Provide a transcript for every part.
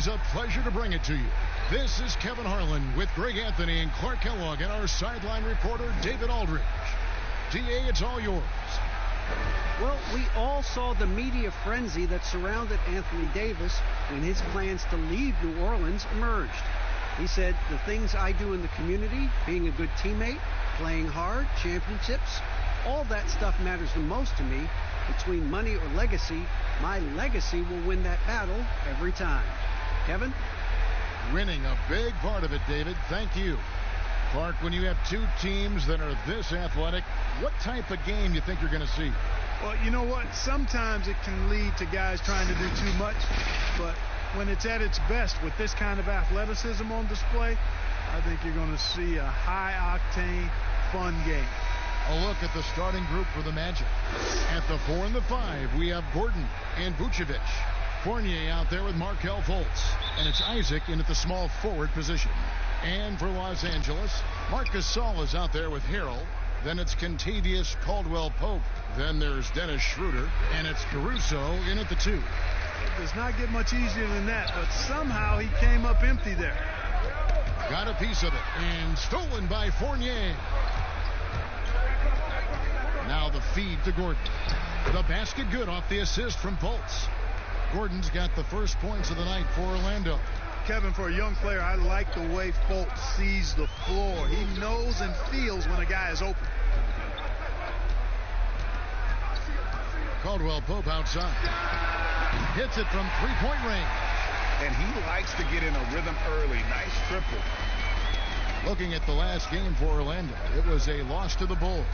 always a pleasure to bring it to you. This is Kevin Harlan with Greg Anthony and Clark Kellogg and our sideline reporter, David Aldridge. DA, it's all yours. Well, we all saw the media frenzy that surrounded Anthony Davis when his plans to leave New Orleans emerged. He said, the things I do in the community, being a good teammate, playing hard, championships, all that stuff matters the most to me. Between money or legacy, my legacy will win that battle every time. Kevin? Winning a big part of it, David. Thank you. Clark, when you have two teams that are this athletic, what type of game do you think you're going to see? Well, you know what? Sometimes it can lead to guys trying to do too much, but when it's at its best with this kind of athleticism on display, I think you're going to see a high-octane, fun game. A look at the starting group for the Magic. At the 4 and the 5, we have Gordon and Vucevic. Fournier out there with Markelle Fultz. And it's Isaac in at the small forward position. And for Los Angeles, Marc Gasol is out there with Harrell. Then it's Kentavious Caldwell-Pope. Then there's Dennis Schroeder. And it's Caruso in at the 2. It does not get much easier than that, but somehow he came up empty there. Got a piece of it. And stolen by Fournier. Now the feed to Gordon. The basket good off the assist from Fultz. Gordon's got the first points of the night for Orlando. Kevin, for a young player, I like the way Fultz sees the floor. He knows and feels when a guy is open. Caldwell-Pope outside. Hits it from three-point range. And he likes to get in a rhythm early. Nice triple. Looking at the last game for Orlando, it was a loss to the Bulls.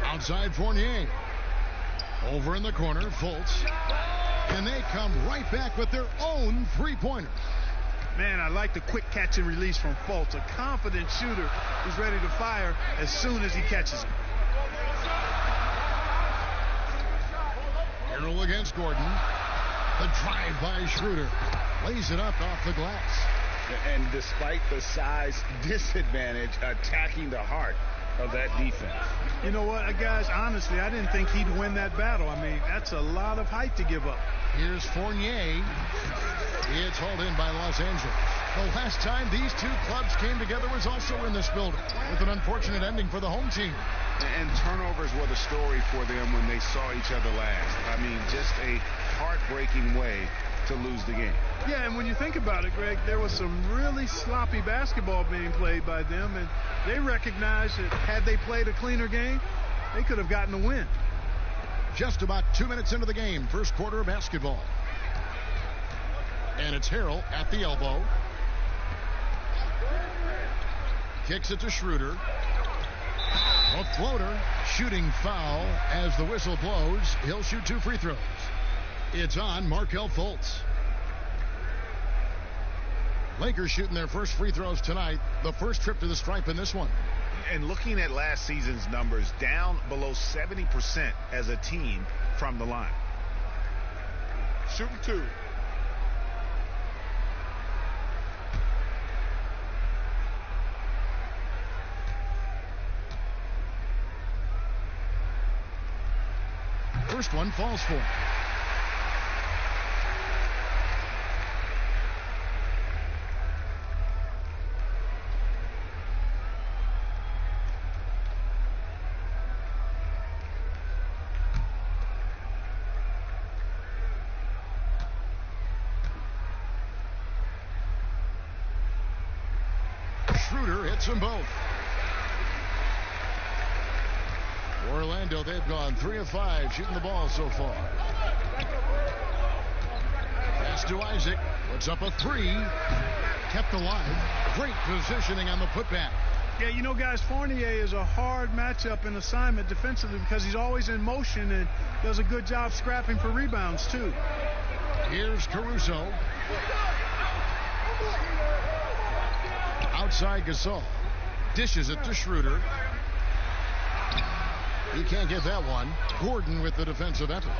Outside Fournier. Over in the corner, Fultz. And they come right back with their own three-pointer. Man, I like the quick catch and release from Fultz. A confident shooter who's ready to fire as soon as he catches him. Harrell against Gordon. The drive by Schroeder. Lays it up off the glass. And despite the size disadvantage, attacking the heart of that defense. You know what, guys, honestly, I didn't think he'd win that battle. I mean, that's a lot of height to give up. Here's Fournier. It's hauled in by Los Angeles. The last time these two clubs came together was also in this building, with an unfortunate ending for the home team. And turnovers were the story for them when they saw each other last. I mean, just a heartbreaking way to lose the game. Yeah, and when you think about it, Greg, there was some really sloppy basketball being played by them, and they recognized that had they played a cleaner game, they could have gotten a win. Just about 2 minutes into the game, first quarter of basketball. And it's Harrell at the elbow. Kicks it to Schroeder. A floater, shooting foul as the whistle blows. He'll shoot 2 free throws. It's on Markelle Fultz. Lakers shooting their first free throws tonight. The first trip to the stripe in this one. And looking at last season's numbers, down below 70% as a team from the line. Shooting 2. First one falls for him. Schroeder hits them both. Orlando, they've gone 3 of 5 shooting the ball so far. Pass to Isaac. Puts up a 3. Kept alive. Great positioning on the putback. Yeah, you know, guys, Fournier is a hard matchup in assignment defensively because he's always in motion and does a good job scrapping for rebounds, too. Here's Caruso. Outside Gasol. Dishes it to Schroeder. He can't get that one. Gordon with the defensive effort.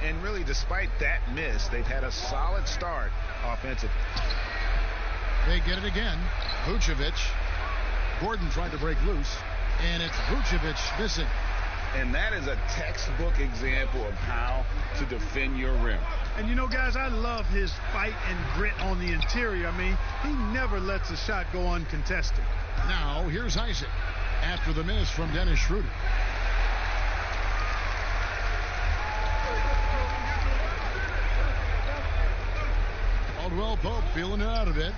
And really, despite that miss, they've had a solid start offensively. They get it again. Vucevic. Gordon tried to break loose. And it's Vucevic missing. And that is a textbook example of how to defend your rim. And you know, guys, I love his fight and grit on the interior. I mean, he never lets a shot go uncontested. Now, here's Isaac after the miss from Dennis Schroeder. Caldwell Pope feeling it out a bit.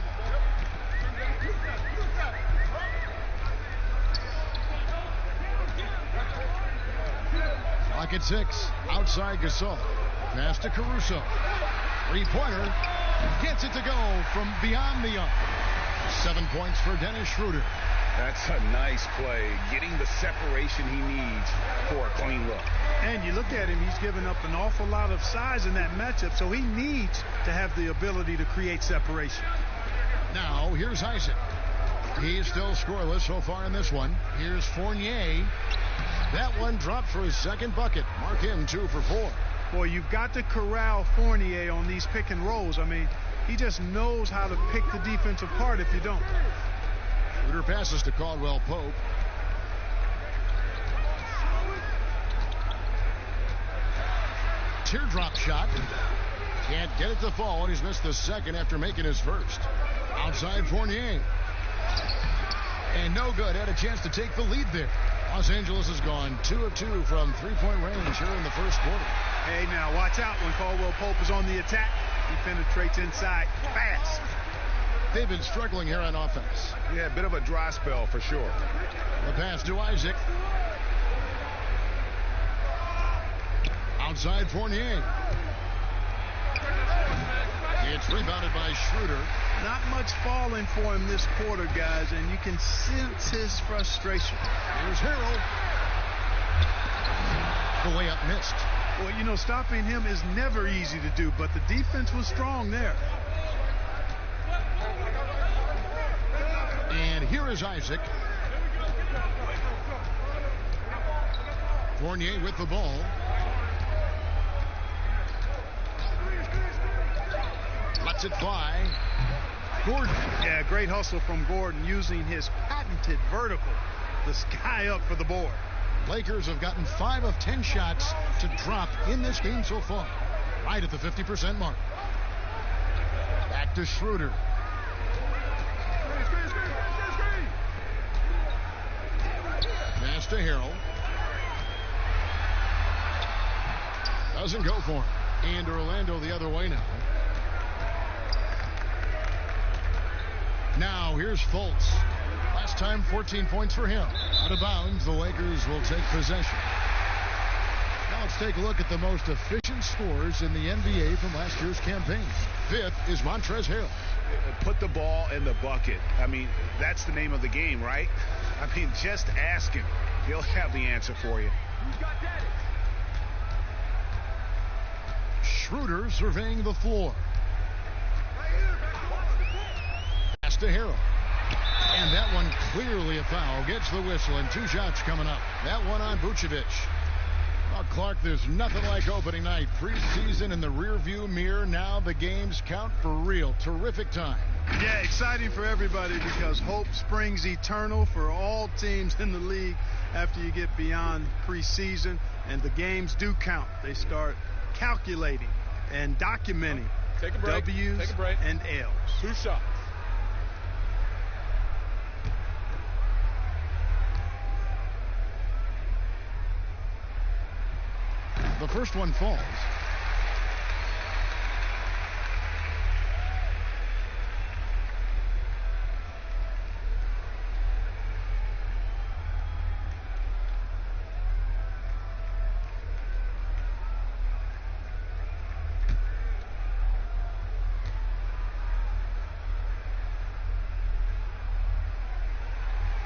Clock at 6. Outside Gasol. Pass to Caruso. Three-pointer. Gets it to go from beyond the arc. 7 points for Dennis Schroeder. That's a nice play. Getting the separation he needs for a clean look. And you look at him, he's given up an awful lot of size in that matchup, so he needs to have the ability to create separation. Now, here's Isaac. He's still scoreless so far in this one. Here's Fournier. That one dropped for his second bucket. Mark him 2 for 4. Boy, you've got to corral Fournier on these pick and rolls. I mean, he just knows how to pick the defense apart if you don't. Schroeder passes to Caldwell Pope. Teardrop shot. Can't get it to fall, and he's missed the second after making his first. Outside Fournier. And no good. Had a chance to take the lead there. Los Angeles has gone 2 of 2 from three-point range here in the first quarter. Hey, now watch out when Caldwell Pope is on the attack. He penetrates inside fast. They've been struggling here on offense. Yeah, a bit of a dry spell for sure. The pass to Isaac. Outside Fournier. It's rebounded by Schroeder. Not much falling for him this quarter, guys, and you can sense his frustration. Here's Harrell. The layup missed. Well, you know, stopping him is never easy to do, but the defense was strong there. And here is Isaac. Fournier with the ball. Lets it fly. Gordon. Yeah, great hustle from Gordon using his patented vertical. The sky up for the board. Lakers have gotten 5 of 10 shots to drop in this game so far. Right at the 50% mark. Back to Schroeder. Pass to Harrell. Doesn't go for him. And Orlando the other way now. Now here's Fultz. Last time 14 points for him. Out of bounds, the Lakers will take possession. Now let's take a look at the most efficient scorers in the NBA from last year's campaign. 5th is Montrezl Harrell. Put the ball in the bucket. I mean, that's the name of the game, right? I mean, just ask him. He'll have the answer for you. Schroeder surveying the floor. Pass to Harrell. And that one clearly a foul. Gets the whistle, and 2 shots coming up. That one on Vucevic. Well, Clark, there's nothing like opening night. Preseason in the rearview mirror. Now the games count for real. Terrific time. Yeah, exciting for everybody because hope springs eternal for all teams in the league after you get beyond preseason. And the games do count. They start calculating and documenting W's and L's. 2 shots. The first one falls.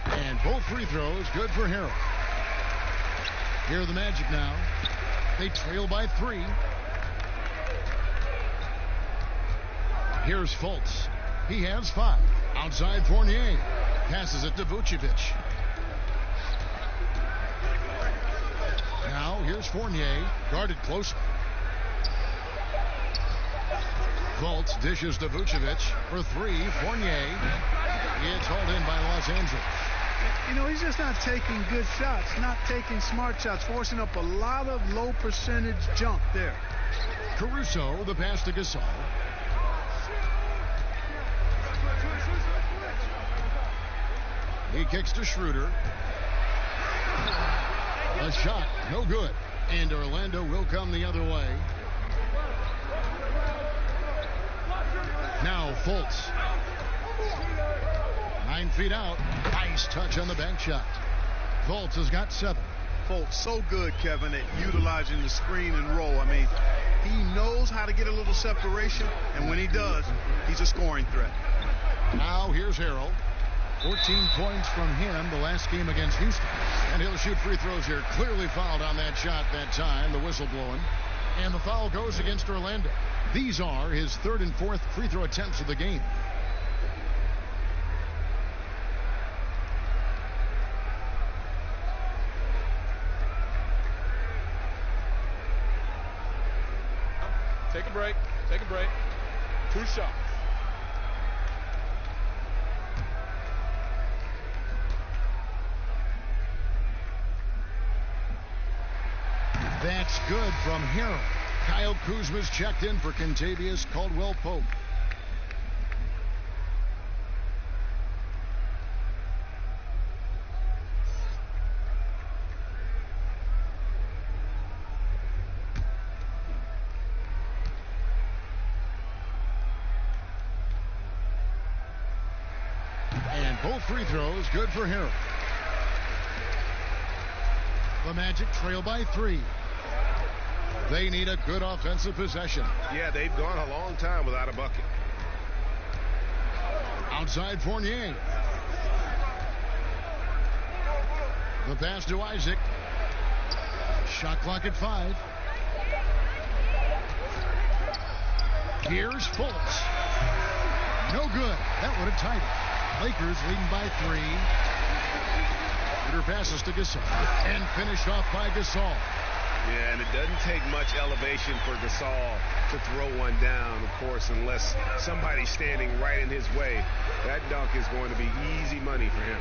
And both free throws good for Harrell. Here are the Magic now. They trail by 3. Here's Fultz. He has 5. Outside Fournier. Passes it to Vucevic. Now here's Fournier. Guarded closely. Fultz dishes to Vucevic for 3. Fournier. It's hauled in by Los Angeles. You know, he's just not taking good shots, not taking smart shots, forcing up a lot of low percentage junk there. Caruso, the pass to Gasol. He kicks to Schroeder. A shot, no good. And Orlando will come the other way. Now Fultz. 9 feet out. Nice touch on the bank shot. Fultz has got 7. Fultz so good, Kevin, at utilizing the screen and roll. I mean, he knows how to get a little separation, and when he does, he's a scoring threat. Now here's Harrell. 14 points from him the last game against Houston. And he'll shoot free throws here. Clearly fouled on that shot that time. The whistle blowing. And the foul goes against Orlando. These are his 3rd and 4th free throw attempts of the game. Take a break. Take a break. 2 shots. That's good from Harrell. Kyle Kuzma's checked in for Kentavious Caldwell-Pope. And both free throws good for Harrell. The Magic trail by 3. They need a good offensive possession. Yeah, they've gone a long time without a bucket. Outside Fournier. The pass to Isaac. Shot clock at 5. Here's Fultz. No good. That would have tied it. Lakers leading by 3. Shooter passes to Gasol. And finished off by Gasol. Yeah, and it doesn't take much elevation for Gasol to throw one down, of course, unless somebody's standing right in his way. That dunk is going to be easy money for him.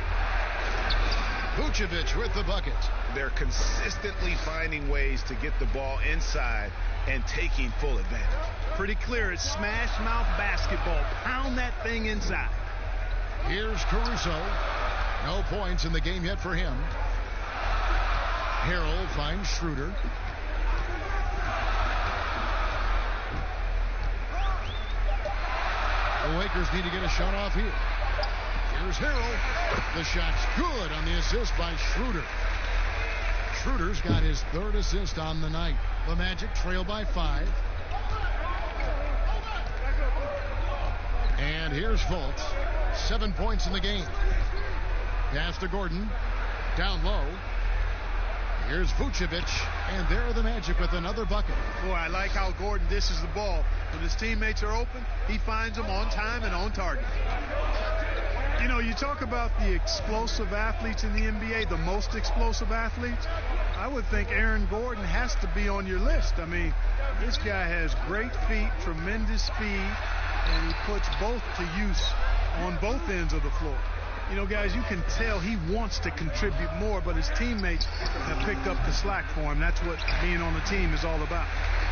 Vucevic with the bucket. They're consistently finding ways to get the ball inside and taking full advantage. Pretty clear. It's smash mouth basketball. Pound that thing inside. Here's Caruso. No points in the game yet for him. Harrell finds Schroeder. The Lakers need to get a shot off here. Here's Harrell. The shot's good on the assist by Schroeder. Schroeder's got his 3rd assist on the night. The Magic trail by 5. And here's Fultz. 7 points in the game. Pass to Gordon. Down low. Here's Vucevic, and there are the Magic with another bucket. Boy, I like how Gordon dishes the ball. When his teammates are open, he finds them on time and on target. You know, you talk about the explosive athletes in the NBA, the most explosive athletes. I would think Aaron Gordon has to be on your list. I mean, this guy has great feet, tremendous speed, and he puts both to use on both ends of the floor. You know, guys, you can tell he wants to contribute more, but his teammates have picked up the slack for him. That's what being on the team is all about.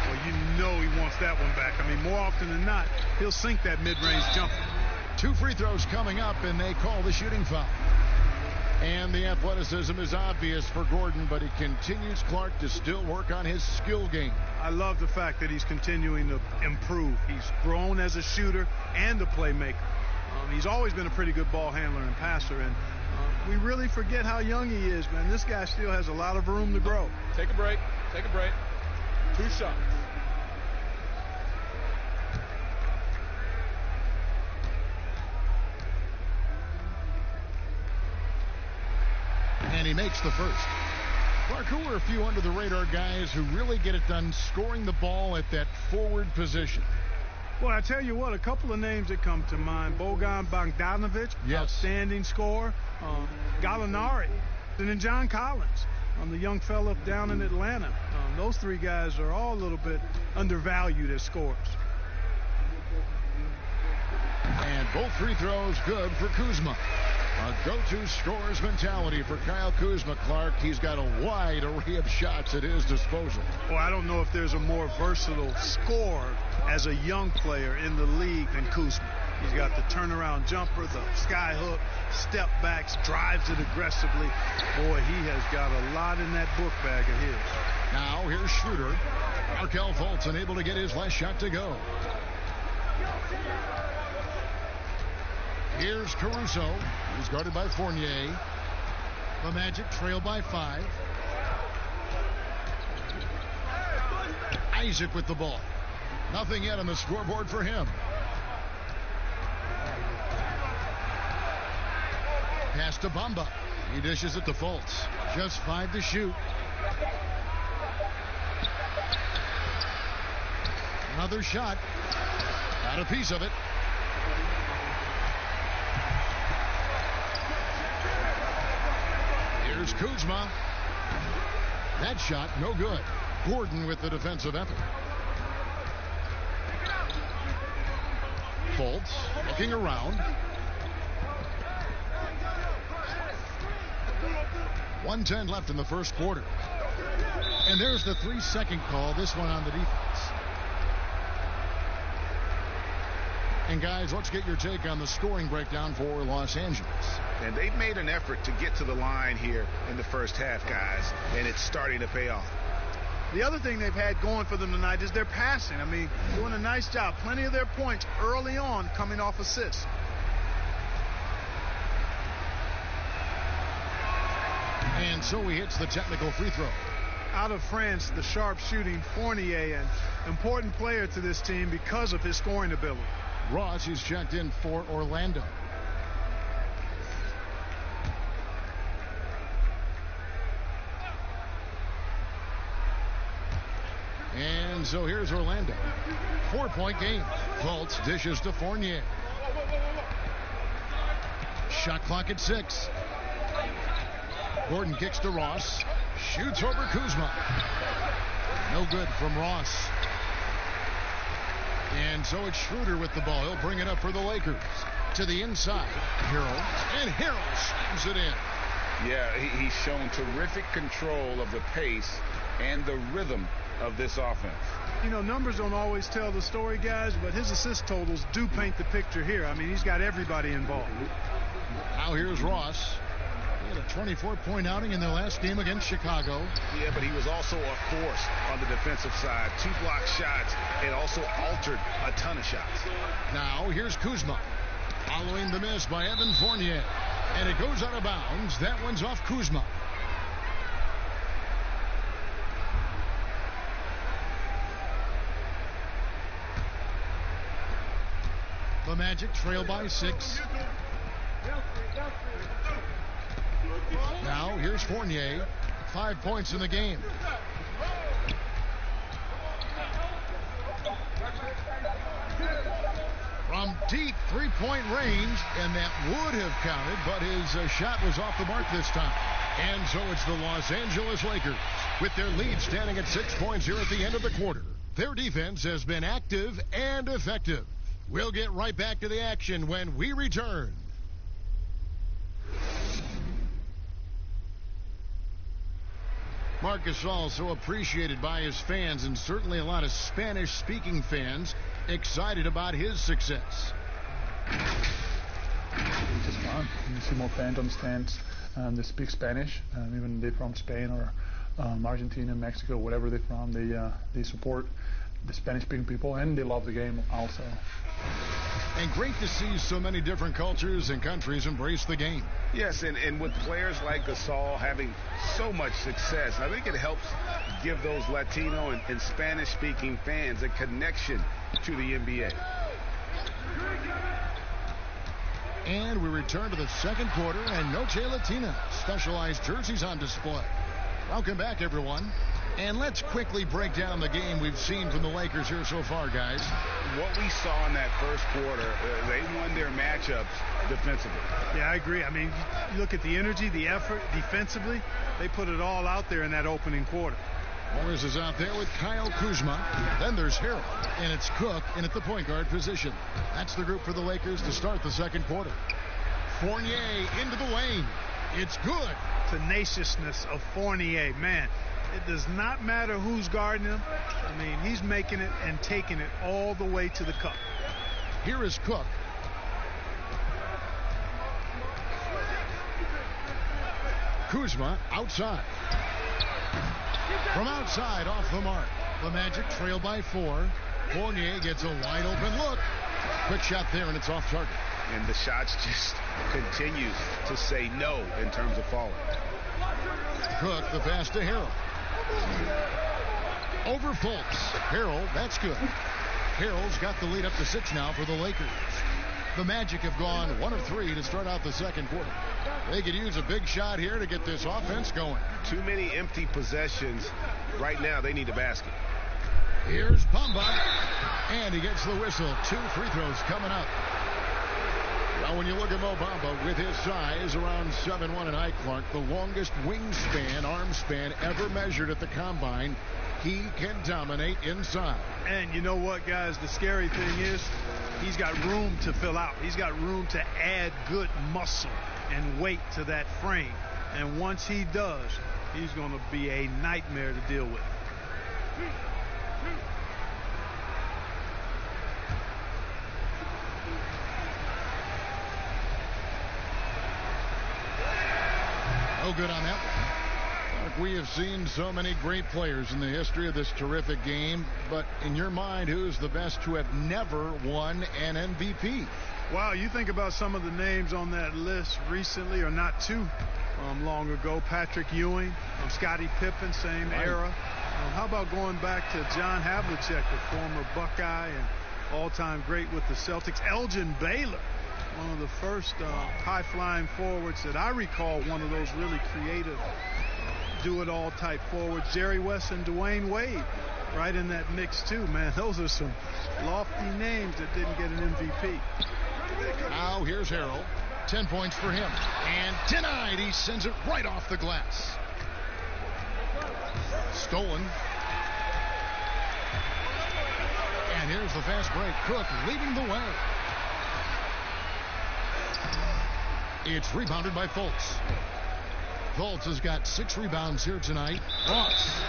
Well, you know he wants that one back. I mean, more often than not, he'll sink that mid-range jumper. 2 free throws coming up, and they call the shooting foul. And the athleticism is obvious for Gordon, but he continues, Clark, to still work on his skill game. I love the fact that he's continuing to improve. He's grown as a shooter and a playmaker. He's always been a pretty good ball handler and passer, and we really forget how young he is, man. This guy still has a lot of room to grow. Take a break. Take a break. 2 shots. And he makes the first. Clark, who are a few under-the-radar guys who really get it done scoring the ball at that forward position? Well, I tell you what, a couple of names that come to mind. Bogan Bogdanovic, yes, outstanding scorer. Gallinari, and then John Collins, the young fella down in Atlanta. Those 3 guys are all a little bit undervalued as scorers. And both free throws good for Kuzma. A go-to scorer's mentality for Kyle Kuzma, Clark. He's got a wide array of shots at his disposal. Well, I don't know if there's a more versatile scorer as a young player in the league than Kuzma. He's got the turnaround jumper, the sky hook, step backs, drives it aggressively. Boy, he has got a lot in that book bag of his. Now here's Schroeder. Markelle Fultz unable to get his last shot to go. Here's Caruso. He's guarded by Fournier. The Magic trail by 5. Isaac with the ball. Nothing yet on the scoreboard for him. Pass to Bamba. He dishes it to Fultz. Just 5 to shoot. Another shot. Got a piece of it. Here's Kuzma. That shot, no good. Gordon with the defensive effort. Fultz looking around. 1:10 left in the first quarter. And there's the 3-second call, this one on the defense. And guys, let's get your take on the scoring breakdown for Los Angeles. And they've made an effort to get to the line here in the first half, guys, and it's starting to pay off. The other thing they've had going for them tonight is their passing. I mean, doing a nice job. Plenty of their points early on coming off assists. And so he hits the technical free throw. Out of France, the sharp shooting Fournier, an important player to this team because of his scoring ability. Ross is checked in for Orlando. And so here's Orlando. 4-point game. Fultz dishes to Fournier. Shot clock at 6. Gordon kicks to Ross. Shoots over Kuzma. No good from Ross. And so it's Schroeder with the ball. He'll bring it up for the Lakers. To the inside. Harrell. And Harrell slams it in. Yeah, he's shown terrific control of the pace and the rhythm of this offense. You know, numbers don't always tell the story, guys, but his assist totals do paint the picture here. I mean, he's got everybody involved. Now here's Ross. He had a 24-point outing in their last game against Chicago. Yeah, but he was also a force on the defensive side. 2 block shots and also altered a ton of shots. Now here's Kuzma. Following the miss by Evan Fournier. And it goes out of bounds. That one's off Kuzma. The Magic trail by 6. Now here's Fournier. 5 points in the game. From deep 3-point range, and that would have counted, but his shot was off the mark this time. And so it's the Los Angeles Lakers with their lead standing at 6 points here at the end of the quarter. Their defense has been active and effective. We'll get right back to the action when we return. Marc Gasol, so appreciated by his fans, and certainly a lot of Spanish-speaking fans excited about his success. It's just fun. You see more fans on the stands that speak Spanish, even they're from Spain or Argentina, Mexico, whatever they're from. They support the Spanish-speaking people, and they love the game also. And great to see so many different cultures and countries embrace the game. Yes, and with players like Gasol having so much success, I think it helps give those Latino and Spanish-speaking fans a connection to the NBA. And we return to the second quarter, and Noche Latina specialized jerseys on display. Welcome back, everyone. And let's quickly break down the game we've seen from the Lakers here so far, guys. What we saw in that first quarter, they won their matchups defensively. Yeah, I agree. I mean, you look at the energy, the effort defensively, they put it all out there in that opening quarter. Morris is out there with Kyle Kuzma. Then there's Harrell, and it's Cook in at the point guard position. That's the group for the Lakers to start the second quarter. Fournier into the lane. It's good. Tenaciousness of Fournier, man. It does not matter who's guarding him. I mean, he's making it and taking it all the way to the cup. Here is Cook. Kuzma outside. From outside, off the mark. The Magic trail by 4. Fournier gets a wide open look. Quick shot there, and it's off target. And the shots just continue to say no in terms of falling. Cook, the pass to Harrell. Over Fultz. Harrell, that's good. Harrell's got the lead up to 6 now for the Lakers. The Magic have gone 1 of 3 to start out the second quarter. They could use a big shot here to get this offense going. Too many empty possessions. Right now, they need a basket. Here's Bamba, and he gets the whistle. 2 free throws coming up. Now, when you look at Mo Bamba with his size, around 7'1" and height, Clark, the longest wingspan, arm span ever measured at the combine, he can dominate inside. And you know what, guys? The scary thing is he's got room to fill out. He's got room to add good muscle and weight to that frame. And once he does, he's going to be a nightmare to deal with. No good on that one. We have seen so many great players in the history of this terrific game, but in your mind, who's the best to have never won an MVP? Wow, you think about some of the names on that list recently, or not too long ago. Patrick Ewing, Scottie Pippen, same era. How about going back to John Havlicek, the former Buckeye and all-time great with the Celtics. Elgin Baylor, one of the first high-flying forwards that I recall, one of those really creative do-it-all type forwards. Jerry West and Dwayne Wade right in that mix too, man. Those are some lofty names that didn't get an MVP. Now here's Harrell. 10 points for him. And denied. He sends it right off the glass. Stolen. And here's the fast break. Cook leading the way. It's rebounded by Fultz. Fultz has got 6 rebounds here tonight. Ross.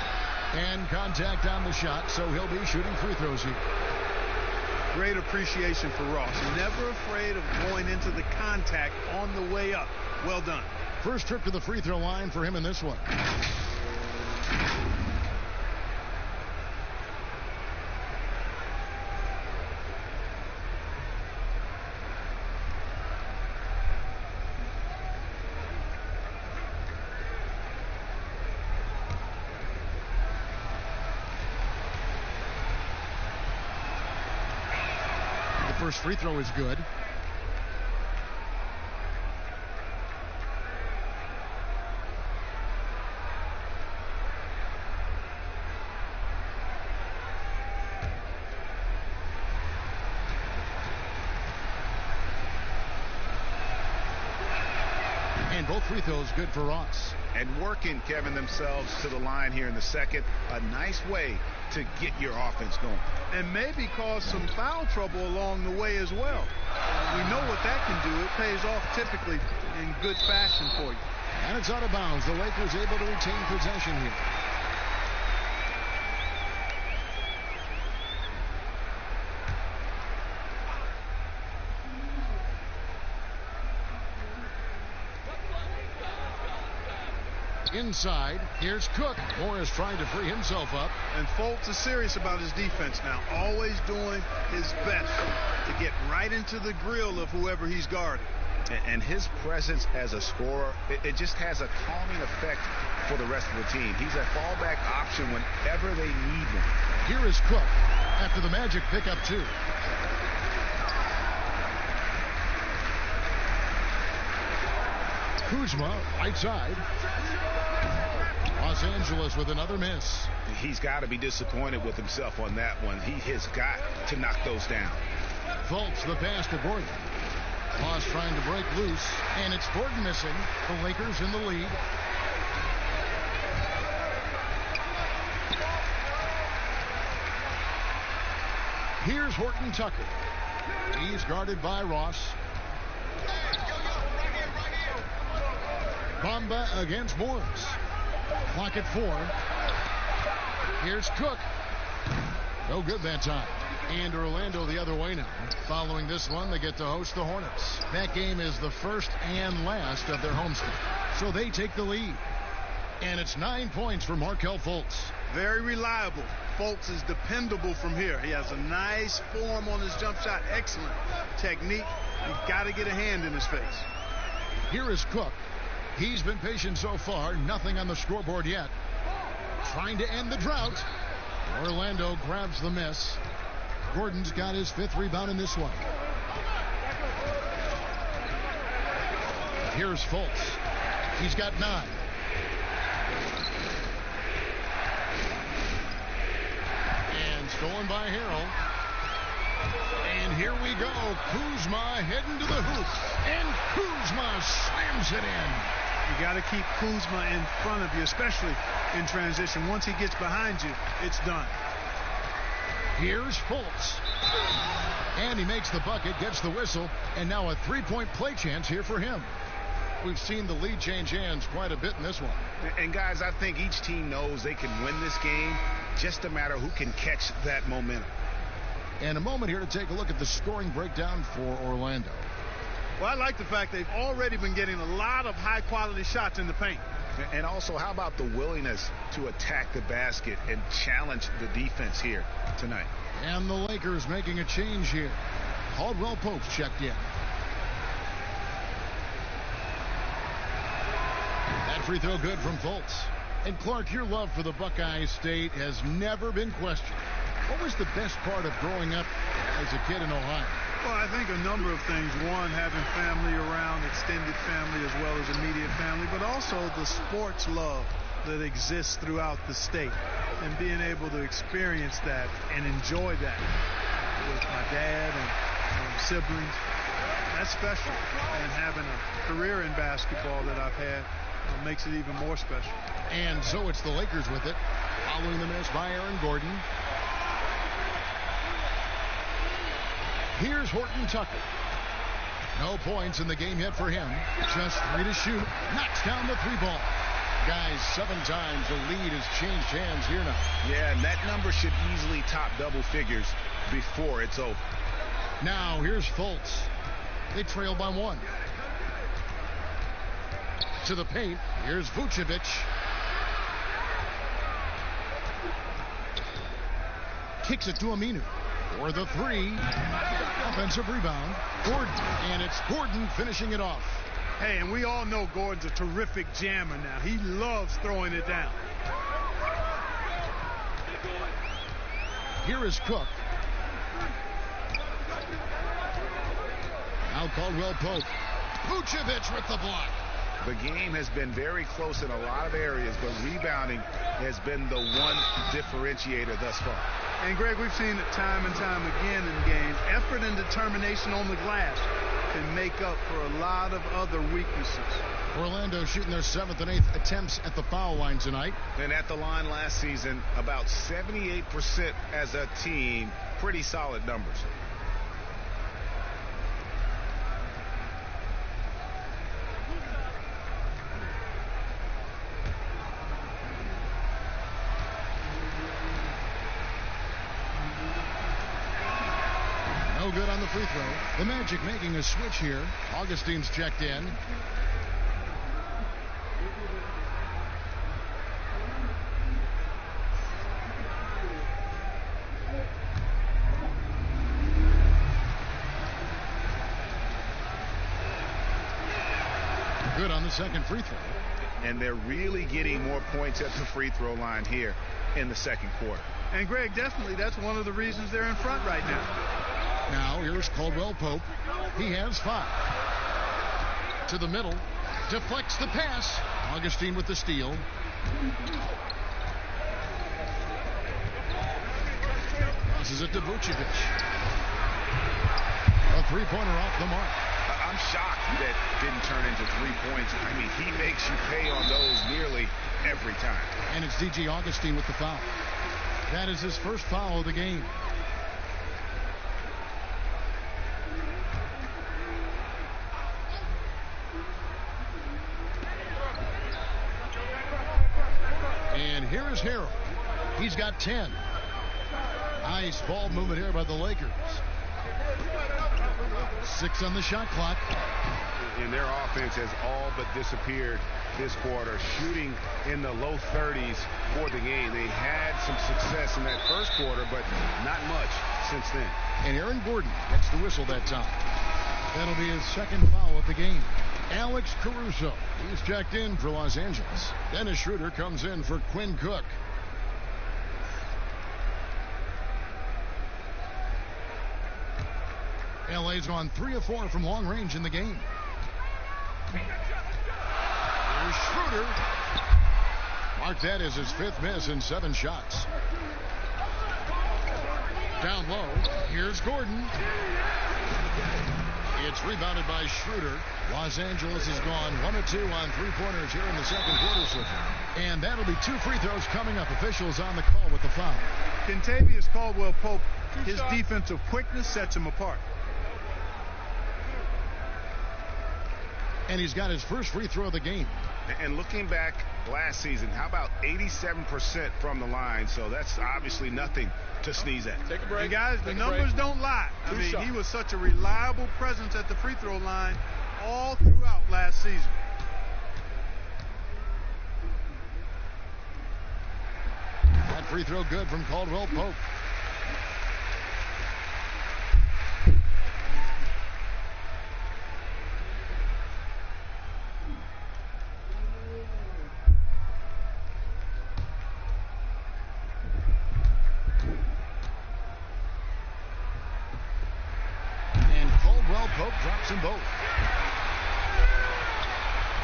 And contact on the shot, so he'll be shooting free throws here. Great appreciation for Ross. Never afraid of going into the contact on the way up. Well done. First trip to the free throw line for him in this one. First free throw is good. And both free throws good for Ross. And working, Kevin, themselves to the line here in the second. A nice way to get your offense going. And maybe cause some foul trouble along the way as well. We know what that can do. It pays off typically in good fashion for you. And it's out of bounds. The Lakers able to retain possession here. Inside, here's Cook. Morris trying to free himself up. And Fultz is serious about his defense now. Always doing his best to get right into the grill of whoever he's guarding. And his presence as a scorer, it just has a calming effect for the rest of the team. He's a fallback option whenever they need him. Here is Cook after the Magic pick up 2. Kuzma, right side. Los Angeles with another miss. He's got to be disappointed with himself on that one. He has got to knock those down. Fultz, the pass to Gordon. Moss trying to break loose, and it's Gordon missing. The Lakers in the lead. Here's Horton Tucker. He's guarded by Ross. Bamba against Morris. Clock at 4. Here's Cook. No good that time. And Orlando the other way now. Following this one, they get to host the Hornets. That game is the first and last of their homestand. So they take the lead. And it's 9 points for Markelle Fultz. Very reliable. Fultz is dependable from here. He has a nice form on his jump shot. Excellent technique. You've got to get a hand in his face. Here is Cook. He's been patient so far. Nothing on the scoreboard yet. Trying to end the drought. Orlando grabs the miss. Gordon's got his 5th rebound in this one. Here's Fultz. He's got 9. And stolen by Harrell. And here we go. Kuzma heading to the hoop. And Kuzma slams it in. You got to keep Kuzma in front of you, especially in transition. Once he gets behind you, it's done. Here's Fultz. And he makes the bucket, gets the whistle, and now a 3-point play chance here for him. We've seen the lead change hands quite a bit in this one. And guys, I think each team knows they can win this game. Just a matter who can catch that momentum. And a moment here to take a look at the scoring breakdown for Orlando. Well, I like the fact they've already been getting a lot of high-quality shots in the paint. And also, how about the willingness to attack the basket and challenge the defense here tonight? And the Lakers making a change here. Caldwell Pope's checked in. That free throw good from Fultz. And Clark, your love for the Buckeye State has never been questioned. What was the best part of growing up as a kid in Ohio? Well, I think a number of things. One, having family around, extended family as well as immediate family, but also the sports love that exists throughout the state and being able to experience that and enjoy that with my dad and siblings. That's special. And having a career in basketball that I've had makes it even more special. And so it's the Lakers with it, following the miss by Aaron Gordon. Here's Horton Tucker. No points in the game yet for him. Just 3 to shoot. Knocks down the 3-ball. Guys, 7 times the lead has changed hands here now. Yeah, and that number should easily top double figures before it's over. Now here's Fultz. They trail by 1. To the paint. Here's Vucevic. Kicks it to Aminu. For the 3. Offensive rebound. Gordon. And it's Gordon finishing it off. Hey, and we all know Gordon's a terrific jammer now. He loves throwing it down. Here is Cook. Now Caldwell Pope. Vucevic with the block. The game has been very close in a lot of areas, but rebounding has been the one differentiator thus far. And, Greg, we've seen it time and time again in games. Effort and determination on the glass can make up for a lot of other weaknesses. Orlando shooting their 7th and 8th attempts at the foul line tonight. And at the line last season, about 78% as a team. Pretty solid numbers. No good on the free throw. The Magic making a switch here. Augustine's checked in. Good on the second free throw. And they're really getting more points at the free throw line here in the second quarter. And, Greg, definitely that's one of the reasons they're in front right now. Now here's Caldwell Pope. He has 5. To the middle. Deflects the pass. Augustine with the steal. Passes it to Vucevic. A 3-pointer off the mark. I'm shocked that didn't turn into 3 points. I mean, he makes you pay on those nearly every time. And it's DJ Augustine with the foul. That is his first foul of the game. Here's Harrell. He's got 10. Nice ball movement here by the Lakers. 6 on the shot clock. And their offense has all but disappeared this quarter, shooting in the low 30s for the game. They had some success in that first quarter, but not much since then. And Aaron Gordon gets the whistle that time. That'll be his second foul of the game. Alex Caruso, he's checked in for Los Angeles. Dennis Schroeder comes in for Quinn Cook. LA's gone 3 of 4 from long range in the game. Here's Schroeder. Mark that as his 5th miss in 7 shots. Down low, here's Gordon. It's rebounded by Schroeder. Los Angeles has gone 1 of 2 on 3-pointers here in the second quarter so far. And that'll be 2 free throws coming up. Officials on the call with the foul. Kentavious Caldwell-Pope, his defensive quickness sets him apart. And he's got his first free throw of the game. And looking back last season, how about 87% from the line? So that's obviously nothing to sneeze at. Take a break. And guys, the numbers don't lie. I mean, he was such a reliable presence at the free throw line all throughout last season. That free throw good from Caldwell-Pope. Pope drops them both.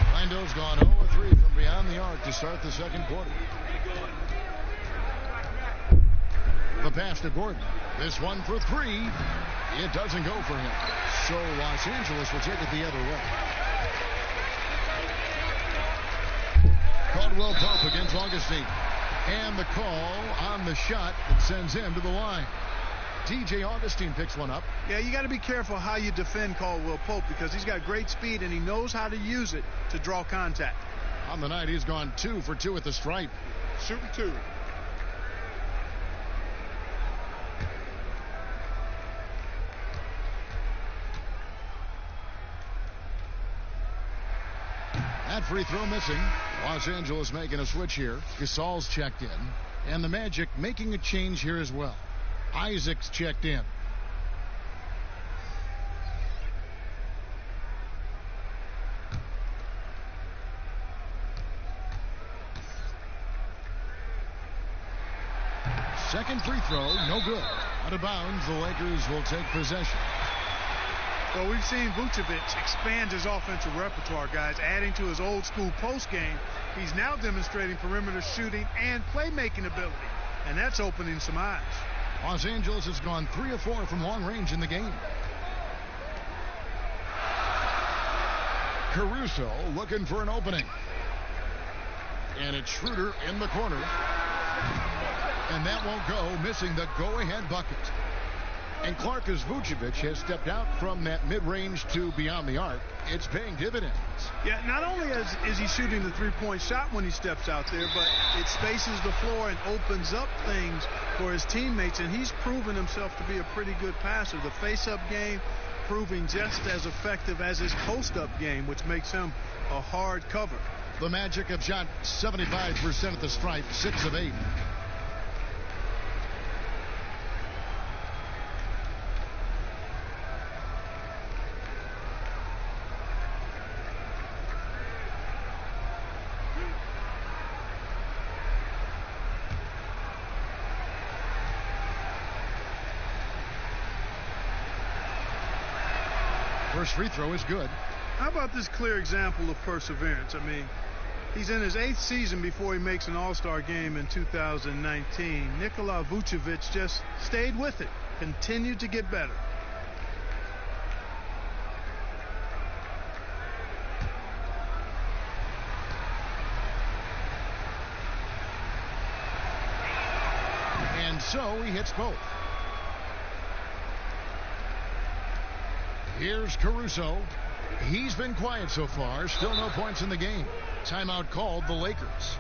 Orlando's gone 0 of 3 from beyond the arc to start the second quarter. The pass to Gordon. This one for 3. It doesn't go for him. So Los Angeles will take it the other way. Caldwell-Pope against Augustine. And the call on the shot that sends him to the line. DJ Augustine picks one up. Yeah, you got to be careful how you defend Caldwell-Pope because he's got great speed and he knows how to use it to draw contact. On the night, he's gone 2 for 2 at the stripe. Shooting 2. That free throw missing. Los Angeles making a switch here. Gasol's checked in. And the Magic making a change here as well. Isaac's checked in. Second free throw, no good. Out of bounds, the Lakers will take possession. Well, we've seen Vucevic expand his offensive repertoire, guys, adding to his old school post game. He's now demonstrating perimeter shooting and playmaking ability, and that's opening some eyes. Los Angeles has gone 3 of 4 from long range in the game. Caruso looking for an opening. And it's Schroeder in the corner. And that won't go, missing the go-ahead bucket. And Clark, as Vucevic has stepped out from that mid-range to beyond the arc, it's paying dividends. Yeah, not only is he shooting the three-point shot when he steps out there, but it spaces the floor and opens up things for his teammates, and he's proven himself to be a pretty good passer. The face-up game proving just as effective as his post-up game, which makes him a hard cover. The Magic have shot 75% at the stripe, 6 of 8. First free throw is good. How about this clear example of perseverance? I mean, he's in his 8th season before he makes an all-star game in 2019. Nikola Vucevic just stayed with it, continued to get better. And so he hits both. Here's Caruso. He's been quiet so far. Still no points in the game. Timeout called the Lakers.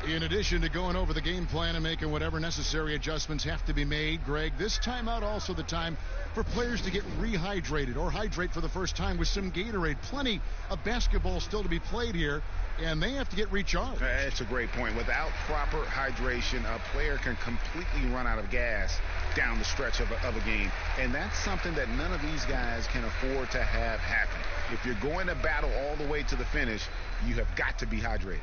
In addition to going over the game plan and making whatever necessary adjustments have to be made, Greg, this timeout also the time for players to get rehydrated or hydrate for the first time with some Gatorade. Plenty of basketball still to be played here, and they have to get recharged. That's a great point. Without proper hydration, a player can completely run out of gas down the stretch of a game. And that's something that none of these guys can afford to have happen. If you're going to battle all the way to the finish, you have got to be hydrated.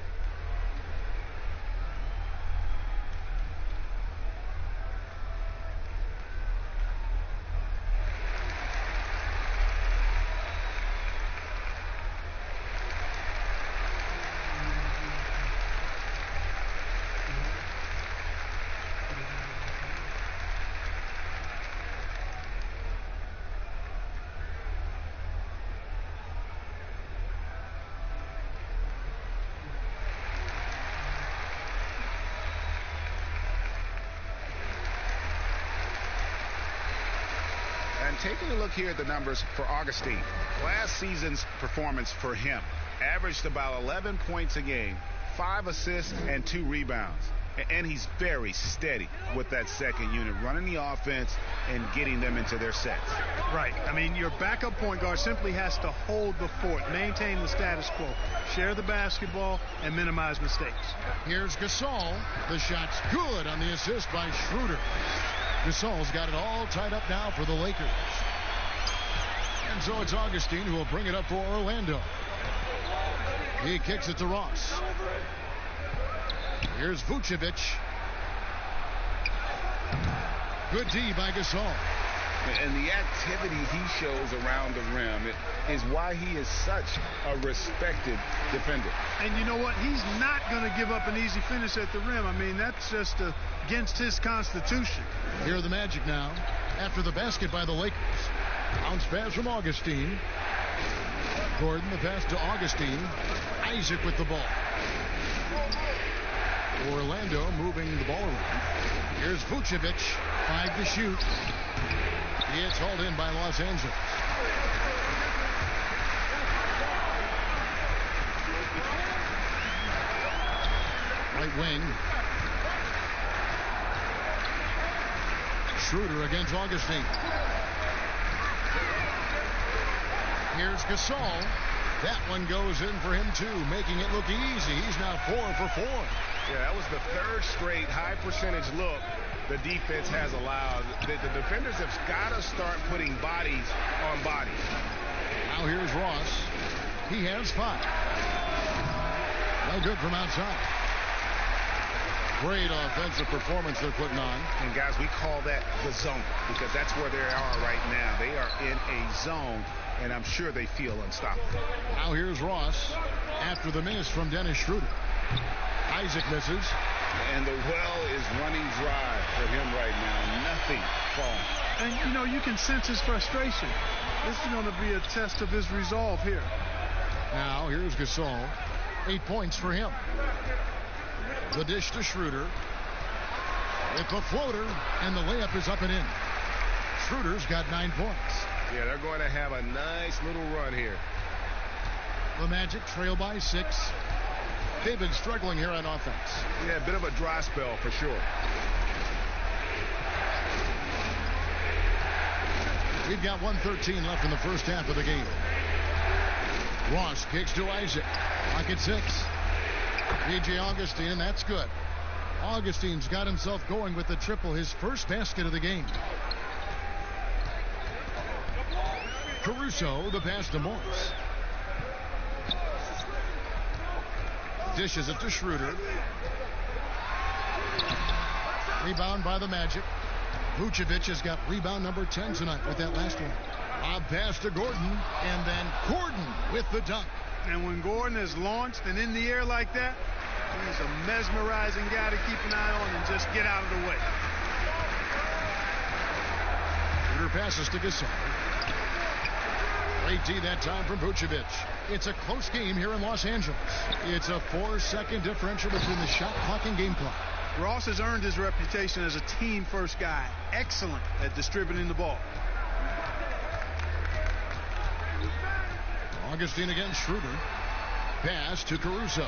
Taking a look here at the numbers for Augustine. Last season's performance for him averaged about 11 points a game, 5 assists, and 2 rebounds. And he's very steady with that second unit, running the offense and getting them into their sets. Right. I mean, your backup point guard simply has to hold the fort, maintain the status quo, share the basketball, and minimize mistakes. Here's Gasol. The shot's good on the assist by Schroeder. Gasol's got it all tied up now for the Lakers. And so it's Augustine who will bring it up for Orlando. He kicks it to Ross. Here's Vucevic. Good D by Gasol. And the activity he shows around the rim is why he is such a respected defender. And you know what? He's not going to give up an easy finish at the rim. I mean, that's just against his constitution. Here are the Magic now after the basket by the Lakers. Bounce pass from Augustine. Gordon, the pass to Augustine. Isaac with the ball. Orlando moving the ball around. Here's Vucevic. 5 to shoot. It's hauled in by Los Angeles. Right wing. Schroeder against Augustine. Here's Gasol. That one goes in for him too, making it look easy. He's now 4 for 4. Yeah, that was the third straight high percentage look the defense has allowed. The defenders have got to start putting bodies on bodies. Now here's Ross. He has 5. No good from outside. Great offensive performance they're putting on. And guys, we call that the zone because that's where they are right now. They are in a zone, and I'm sure they feel unstoppable. Now here's Ross after the miss from Dennis Schroeder. Isaac misses. And the well is running dry for him right now. Nothing falling. And, you know, you can sense his frustration. This is going to be a test of his resolve here. Now, here's Gasol. 8 points for him. The dish to Schroeder. With the floater, and the layup is up and in. Schroeder's got 9 points. Yeah, they're going to have a nice little run here. The Magic trail by 6. They've been struggling here on offense. Yeah, a bit of a dry spell for sure. We've got 1:13 left in the first half of the game. Ross kicks to Isaac. Pocket 6. DJ Augustine, and that's good. Augustine's got himself going with the triple, his first basket of the game. Caruso, the pass to Morris. Dishes it to Schroeder. Rebound by the Magic. Vucevic has got rebound number 10 tonight with that last one. A pass to Gordon, and then Gordon with the dunk. And when Gordon is launched and in the air like that, he's a mesmerizing guy to keep an eye on and just get out of the way. Schroeder passes to Gasol. Great D that time from Vucevic. It's a close game here in Los Angeles. It's a 4-second differential between the shot clock and game clock. Ross has earned his reputation as a team-first guy. Excellent at distributing the ball. Augustine against Schroeder. Pass to Caruso.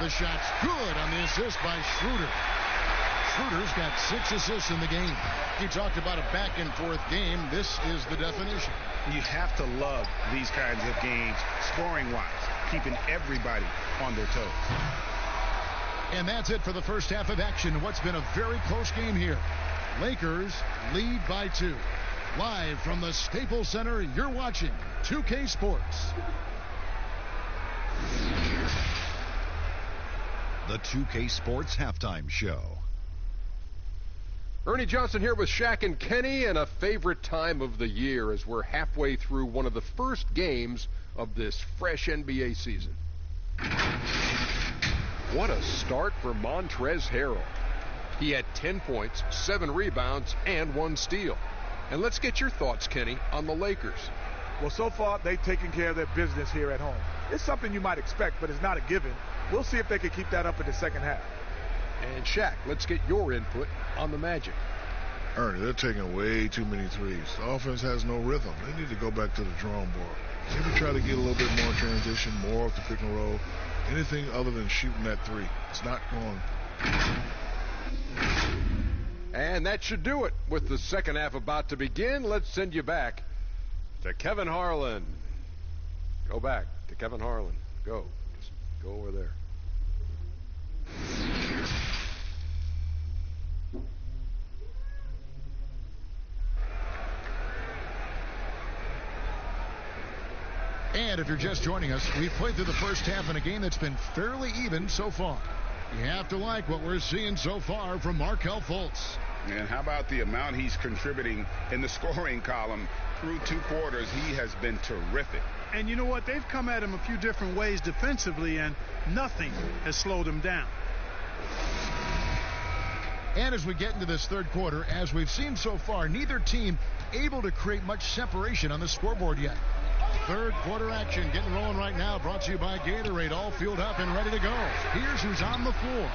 The shot's good on the assist by Schroeder. Schroeder's got 6 assists in the game. You talked about a back-and-forth game. This is the definition. You have to love these kinds of games, scoring-wise, keeping everybody on their toes. And that's it for the first half of action. What's been a very close game here. Lakers lead by 2. Live from the Staples Center, you're watching 2K Sports. The 2K Sports Halftime Show. Ernie Johnson here with Shaq and Kenny, and a favorite time of the year as we're halfway through one of the first games of this fresh NBA season. What a start for Montrezl Harrell. He had 10 points, 7 rebounds, and 1 steal. And let's get your thoughts, Kenny, on the Lakers. Well, so far, they've taken care of their business here at home. It's something you might expect, but it's not a given. We'll see if they can keep that up in the second half. And Shaq, let's get your input on the Magic. Ernie, they're taking way too many threes. The offense has no rhythm. They need to go back to the drawing board. Maybe try to get a little bit more transition, more off the pick and roll. Anything other than shooting that 3. It's not going. And that should do it. With the second half about to begin, let's send you back to Kevin Harlan. Go back to Kevin Harlan. Go. Just go over there. And if you're just joining us, we've played through the first half in a game that's been fairly even so far. You have to like what we're seeing so far from Markelle Fultz. And how about the amount he's contributing in the scoring column through 2 quarters? He has been terrific. And you know what? They've come at him a few different ways defensively, and nothing has slowed him down. And as we get into this third quarter, as we've seen so far, neither team able to create much separation on the scoreboard yet. Third quarter action getting rolling right now, brought to you by Gatorade, all fueled up and ready to go. Here's who's on the floor.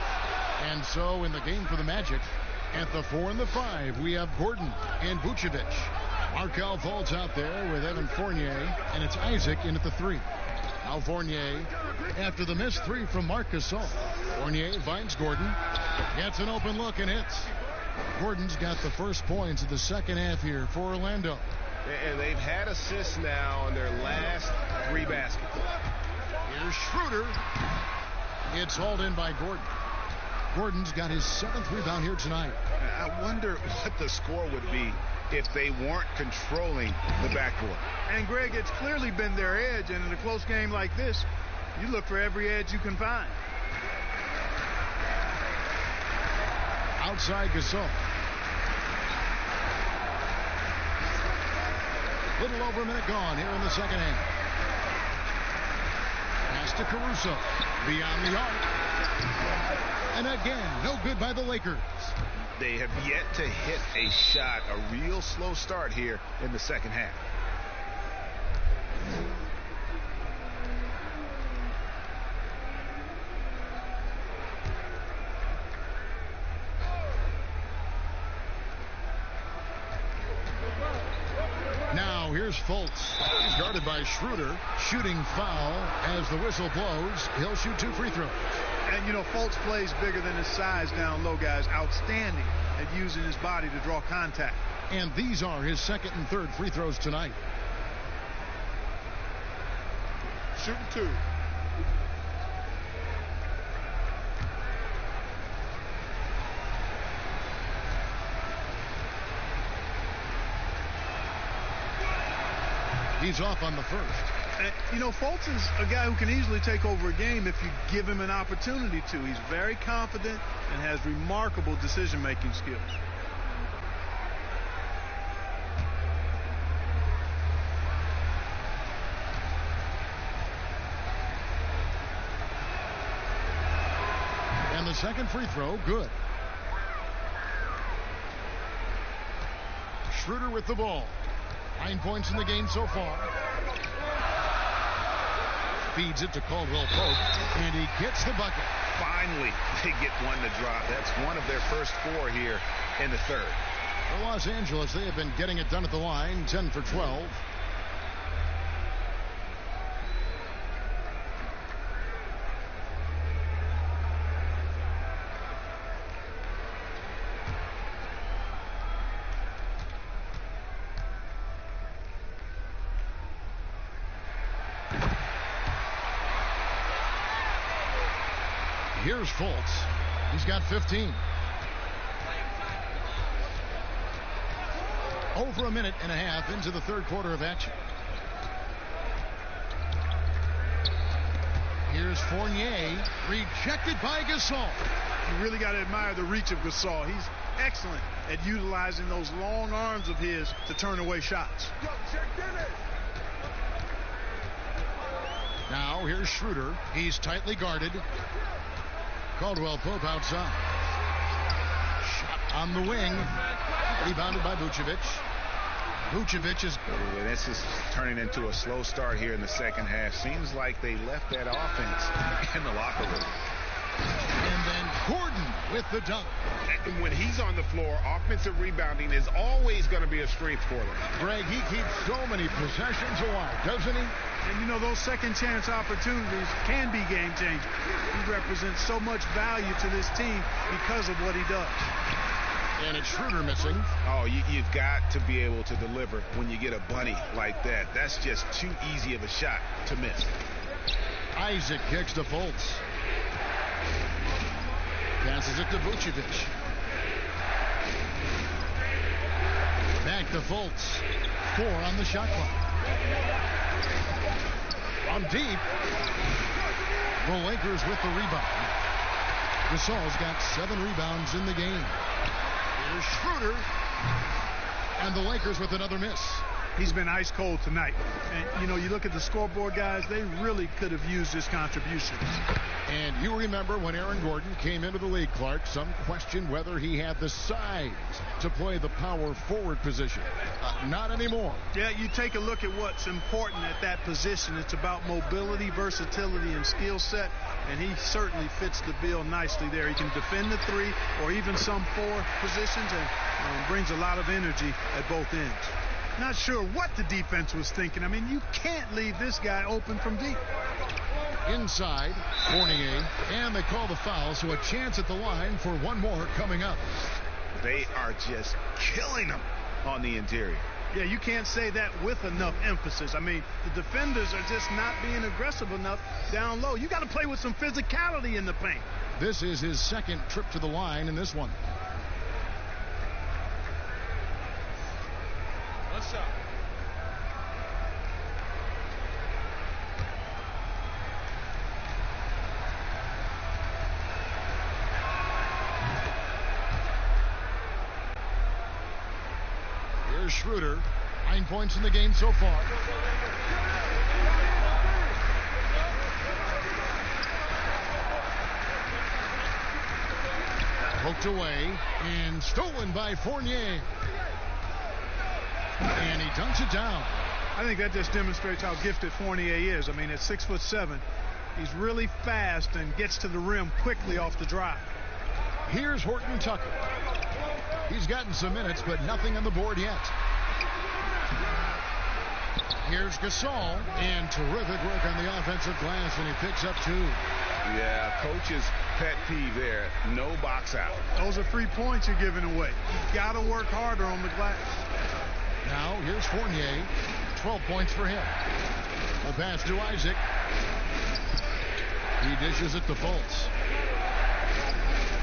And so in the game for the Magic, at the 4 and the 5, we have Gordon and Vucevic. Markelle Fultz out there with Evan Fournier, and it's Isaac in at the 3. Now Fournier, after the missed 3 from Marc Gasol. Fournier finds Gordon, gets an open look and hits. Gordon's got the first points of the second half here for Orlando. And they've had assists now on their last 3 baskets. Here's Schroeder. It's hauled in by Gordon. Gordon's got his 7th rebound here tonight. I wonder what the score would be if they weren't controlling the backboard. And, Greg, it's clearly been their edge, and in a close game like this, you look for every edge you can find. Outside Gasol. Little over a minute gone here in the second half. Pass to Caruso. Beyond the arc. And again, no good by the Lakers. They have yet to hit a shot, a real slow start here in the second half. Now here's Fultz. He's guarded by Schroeder. Shooting foul as the whistle blows. He'll shoot 2 free throws. And, you know, Fultz plays bigger than his size down low, guys. Outstanding at using his body to draw contact. And these are his 2nd and 3rd free throws tonight. Shooting 2. He's off on the first. You know, Fultz is a guy who can easily take over a game if you give him an opportunity to. He's very confident and has remarkable decision-making skills. And the second free throw, good. Schroeder with the ball. 9 points in the game so far. Feeds it to Caldwell Pope, and he gets the bucket. Finally, they get one to drop. That's one of their first 4 here in the third. For Los Angeles, they have been getting it done at the line, 10 for 12. Here's Fultz. He's got 15. Over a minute and a half into the third quarter of action. Here's Fournier, rejected by Gasol. You really got to admire the reach of Gasol. He's excellent at utilizing those long arms of his to turn away shots. Now here's Schroeder. He's tightly guarded. Caldwell Pope outside. Shot on the wing. Rebounded by Vucevic. Vucevic is... This is turning into a slow start here in the second half. Seems like they left that offense in the locker room. And then Gordon with the dunk. And when he's on the floor, offensive rebounding is always going to be a strength for them. Greg, he keeps so many possessions alive, doesn't he? And you know, those second chance opportunities can be game changing. He represents so much value to this team because of what he does. And it's Schroeder missing. Oh, you've got to be able to deliver when you get a bunny like that. That's just too easy of a shot to miss. Isaac kicks to Fultz. Passes it to Vucevic. Back to Fultz. 4 on the shot clock. From deep. The Lakers with the rebound. Gasol's got 7 rebounds in the game. Here's Schroeder. And the Lakers with another miss. He's been ice cold tonight. And, you know, you look at the scoreboard, guys, they really could have used his contributions. And you remember when Aaron Gordon came into the league, Clark, some questioned whether he had the size to play the power forward position. Not anymore. Yeah, you take a look at what's important at that position. It's about mobility, versatility, and skill set. And he certainly fits the bill nicely there. He can defend the 3 or even some 4 positions and brings a lot of energy at both ends. Not sure what the defense was thinking. I mean, you can't leave this guy open from deep. Inside, Fournier, and they call the foul, so a chance at the line for one more coming up. They are just killing them on the interior. Yeah, you can't say that with enough emphasis. I mean, the defenders are just not being aggressive enough down low. You got to play with some physicality in the paint. This is his second trip to the line in this one. One shot. Here's Schroeder. 9 points in the game so far. Poked away and stolen by Fournier. And he dunks it down. I think that just demonstrates how gifted Fournier is. I mean, at 6'7", he's really fast and gets to the rim quickly off the drive. Here's Horton Tucker. He's gotten some minutes, but nothing on the board yet. Here's Gasol, and terrific work on the offensive glass, and he picks up 2. Yeah, coach's pet peeve there. No box out. Those are free points you're giving away. You've got to work harder on the glass. Now, here's Fournier. 12 points for him. The pass to Isaac. He dishes it to Fultz.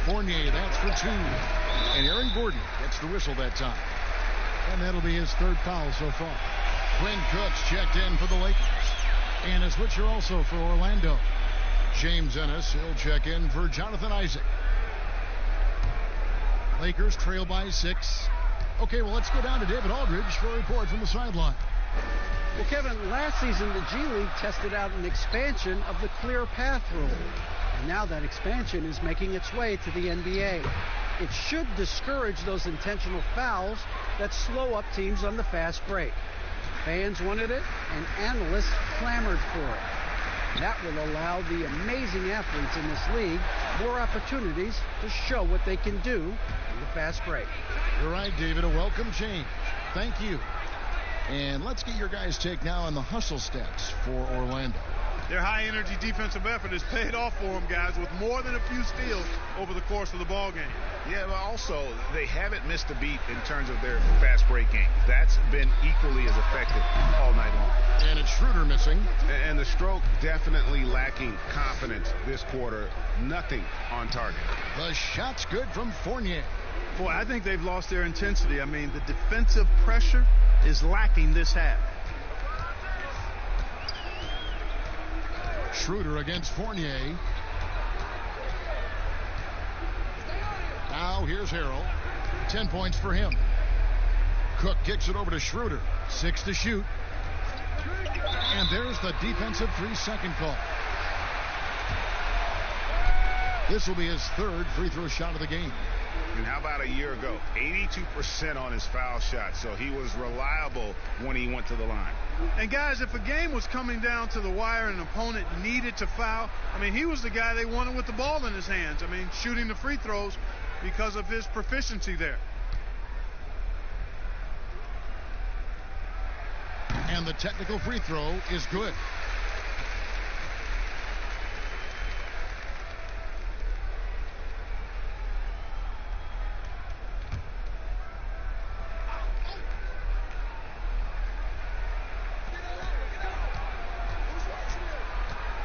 Fournier, that's for 2. And Aaron Gordon gets the whistle that time. And that'll be his 3rd foul so far. Quinn Cooks checked in for the Lakers. And a switcher also for Orlando. James Ennis, he'll check in for Jonathan Isaac. Lakers trail by 6. Okay, well, let's go down to David Aldridge for a report from the sideline. Well, Kevin, last season the G League tested out an expansion of the clear path rule. And now that expansion is making its way to the NBA. It should discourage those intentional fouls that slow up teams on the fast break. Fans wanted it, and analysts clamored for it. That will allow the amazing athletes in this league more opportunities to show what they can do in the fast break. You're right, David. A welcome change. Thank you. And let's get your guys' take now on the hustle stats for Orlando. Their high-energy defensive effort has paid off for them, guys, with more than a few steals over the course of the ball game. Yeah, but also they haven't missed a beat in terms of their fast break game. That's been equally as effective all night long. And it's Schroeder missing. And the stroke definitely lacking confidence this quarter. Nothing on target. The shot's good from Fournier. Boy, I think they've lost their intensity. I mean, the defensive pressure is lacking this half. Schroeder against Fournier. Now here's Harrell. 10 points for him. Cook kicks it over to Schroeder. 6 to shoot. And there's the defensive 3-second call. This will be his third free throw shot of the game. And how about a year ago? 82% on his foul shot, so he was reliable when he went to the line. And guys, if a game was coming down to the wire and an opponent needed to foul, I mean, he was the guy they wanted with the ball in his hands. I mean, shooting the free throws because of his proficiency there. And the technical free throw is good.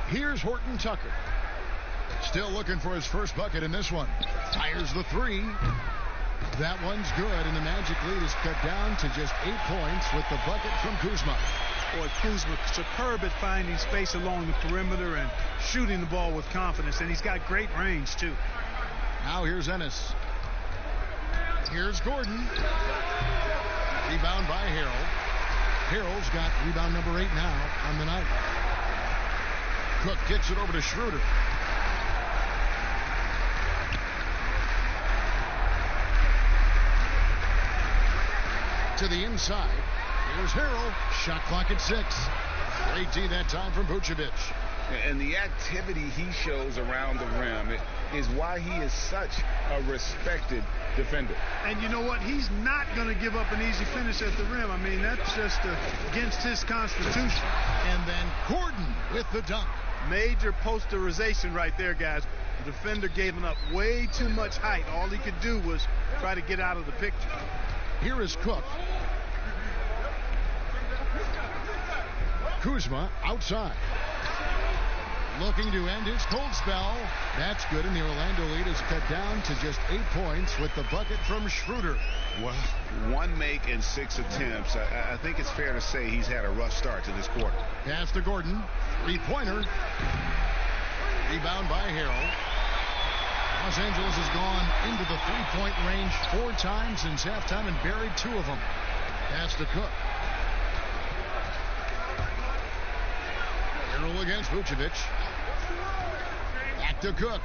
Here's Horton Tucker. Still looking for his first bucket in this one. Fires the three. That one's good, and the Magic lead is cut down to just 8 points with the bucket from Kuzma. Boy, Kuzma superb at finding space along the perimeter and shooting the ball with confidence, and he's got great range, too. Now here's Ennis. Here's Gordon. Rebound by Harrell. Harrell's got rebound number 8 now on the night. Cook kicks it over to Schroeder. To the inside. Here's Harrell. Shot clock at 6. Great D that time from Vucevic. And the activity he shows around the rim is why he is such a respected defender. And you know what? He's not going to give up an easy finish at the rim. I mean, that's just against his constitution. And then Gordon with the dunk. Major posterization right there, guys. The defender gave him up way too much height. All he could do was try to get out of the picture. Here is Cook. Kuzma outside. Looking to end his cold spell. That's good, and the Orlando lead is cut down to just 8 points with the bucket from Schroeder. Well, 1 make and 6 attempts. I think it's fair to say he's had a rough start to this quarter. Pass to Gordon. 3-pointer. Rebound by Harrell. Los Angeles has gone into the 3-point range 4 times since halftime and buried 2 of them. Pass to Cook. Harrell against Vucevic. Back to Cook.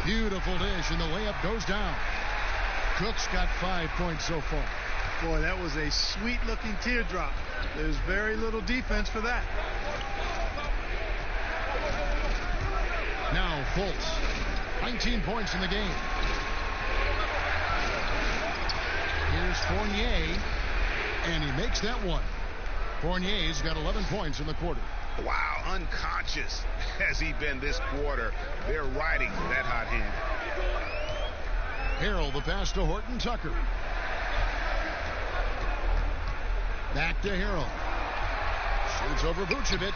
Beautiful dish, and the layup goes down. Cook's got 5 points so far. Boy, that was a sweet-looking teardrop. There's very little defense for that. Now Fultz. 19 points in the game. Here's Fournier, and he makes that one. Fournier's got 11 points in the quarter. Wow, unconscious has he been this quarter. They're riding that hot hand. Harrell, the pass to Horton Tucker. Back to Harrell. Shoots over Vucevic,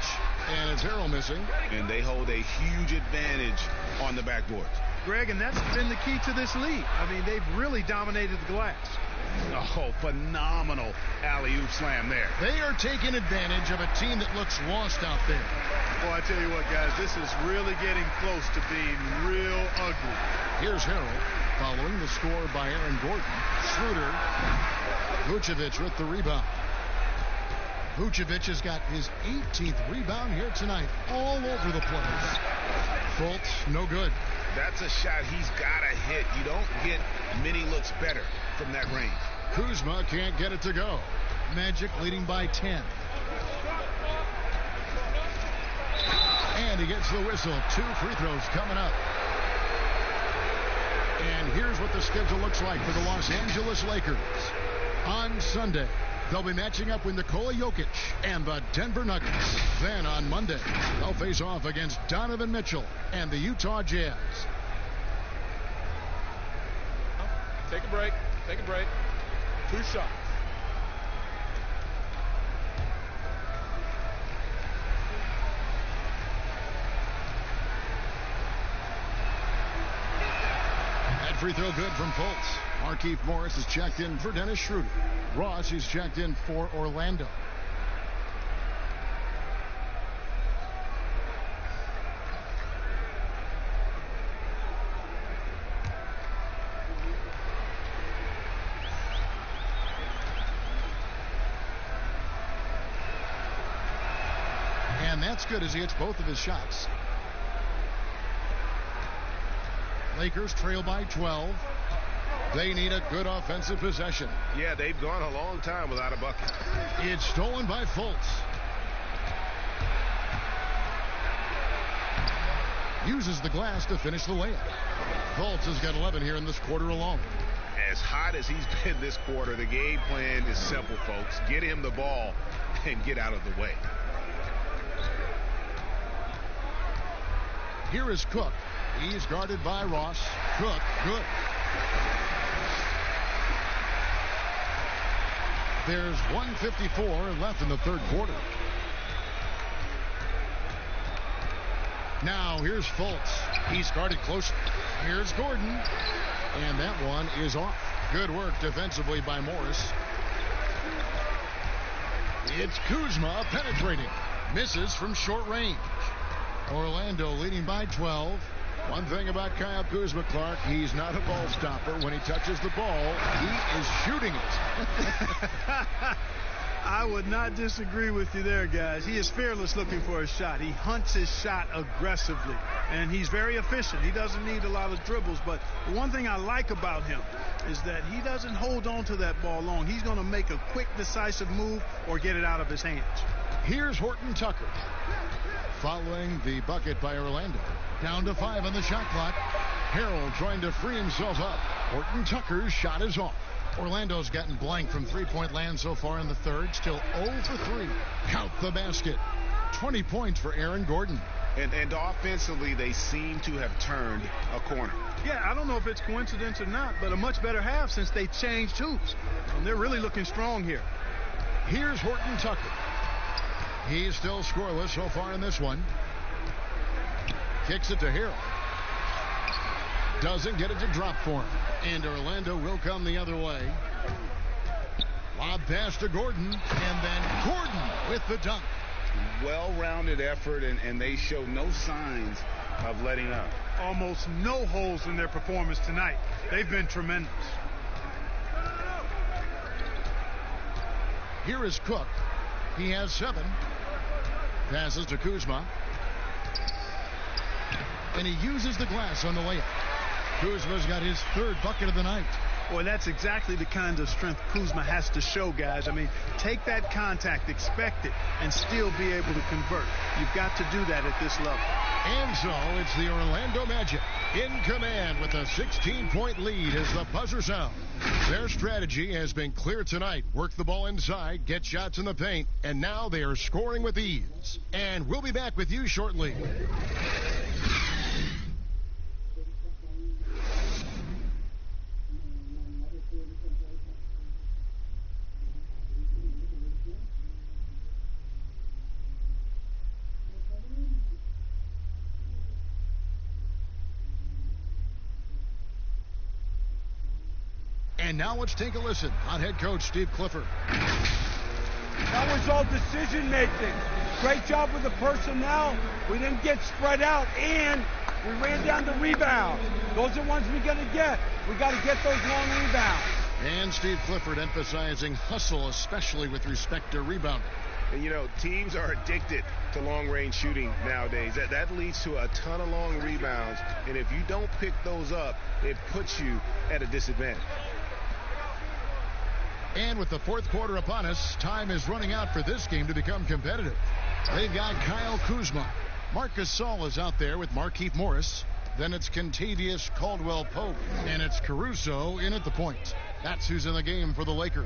and it's Harrell missing. And they hold a huge advantage on the backboards. Greg, and that's been the key to this lead. I mean, they've really dominated the glass. Oh, phenomenal alley-oop slam there. They are taking advantage of a team that looks lost out there. Boy, I tell you what, guys, this is really getting close to being real ugly. Here's Harrell following the score by Aaron Gordon. Schroeder. Vucevic with the rebound. Vucevic has got his 18th rebound here tonight. All over the place. Fultz, no good. That's a shot he's got to hit. You don't get many looks better from that range. Kuzma can't get it to go. Magic leading by 10. And he gets the whistle. 2 free throws coming up. And here's what the schedule looks like for the Los Angeles Lakers. On Sunday, they'll be matching up with Nikola Jokic and the Denver Nuggets. Then on Monday, they'll face off against Donovan Mitchell and the Utah Jazz. Take a break. Take a break. 2 shots. That free throw good from Fultz. Markieff Morris is checked in for Dennis Schroeder. Ross is checked in for Orlando. And that's good as he hits both of his shots. Lakers trail by 12. They need a good offensive possession. Yeah, they've gone a long time without a bucket. It's stolen by Fultz. Uses the glass to finish the layup. Fultz has got 11 here in this quarter alone. As hot as he's been this quarter, the game plan is simple, folks. Get him the ball and get out of the way. Here is Cook. He's guarded by Ross. Cook, good. There's 1:54 left in the third quarter. Now here's Fultz. He's guarded close. Here's Gordon. And that one is off. Good work defensively by Morris. It's Kuzma penetrating. Misses from short range. Orlando leading by 12. One thing about Kyle Kuzma, Clark, he's not a ball stopper. When he touches the ball, he is shooting it. I would not disagree with you there, guys. He is fearless looking for a shot. He hunts his shot aggressively, and he's very efficient. He doesn't need a lot of dribbles, but one thing I like about him is that he doesn't hold on to that ball long. He's going to make a quick, decisive move or get it out of his hands. Here's Horton Tucker. Following the bucket by Orlando. Down to 5 on the shot clock. Harrell trying to free himself up. Horton Tucker's shot is off. Orlando's gotten blank from three-point land so far in the third. Still 0 for 3. Count the basket. 20 points for Aaron Gordon. And offensively, they seem to have turned a corner. Yeah, I don't know if it's coincidence or not, but a much better half since they changed hoops. And they're really looking strong here. Here's Horton Tucker. He's still scoreless so far in this one. Kicks it to Harrell. Doesn't get it to drop for him. And Orlando will come the other way. Lob pass to Gordon. And then Gordon with the dunk. Well-rounded effort, and they show no signs of letting up. Almost no holes in their performance tonight. They've been tremendous. Here is Cook. He has 7. Passes to Kuzma. And he uses the glass on the layup. Kuzma's got his 3rd bucket of the night. Boy, that's exactly the kind of strength Kuzma has to show, guys. I mean, take that contact, expect it, and still be able to convert. You've got to do that at this level. And so it's the Orlando Magic in command with a 16-point lead as the buzzer sounds. Their strategy has been clear tonight. Work the ball inside, get shots in the paint, and now they are scoring with ease. And we'll be back with you shortly. And now let's take a listen on head coach Steve Clifford. That was all decision making. Great job with the personnel. We didn't get spread out, and we ran down the rebound. Those are ones we're going to get. We got to get those long rebounds. And Steve Clifford emphasizing hustle, especially with respect to rebounding. And, you know, teams are addicted to long-range shooting nowadays. That leads to a ton of long rebounds, and if you don't pick those up, it puts you at a disadvantage. And with the fourth quarter upon us, time is running out for this game to become competitive. They've got Kyle Kuzma. Marcus Saul is out there with Markieff Morris. Then it's Kentavious Caldwell-Pope. And it's Caruso in at the point. That's who's in the game for the Lakers.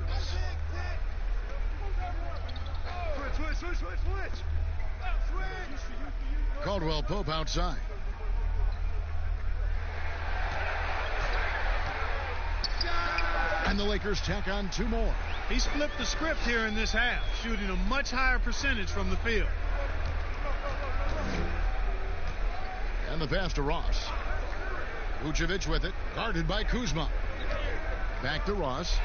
Caldwell Pope outside. And the Lakers tack on 2 more. He's flipped the script here in this half, shooting a much higher percentage from the field. And the pass to Ross. Vucevic with it, guarded by Kuzma. Back to Ross.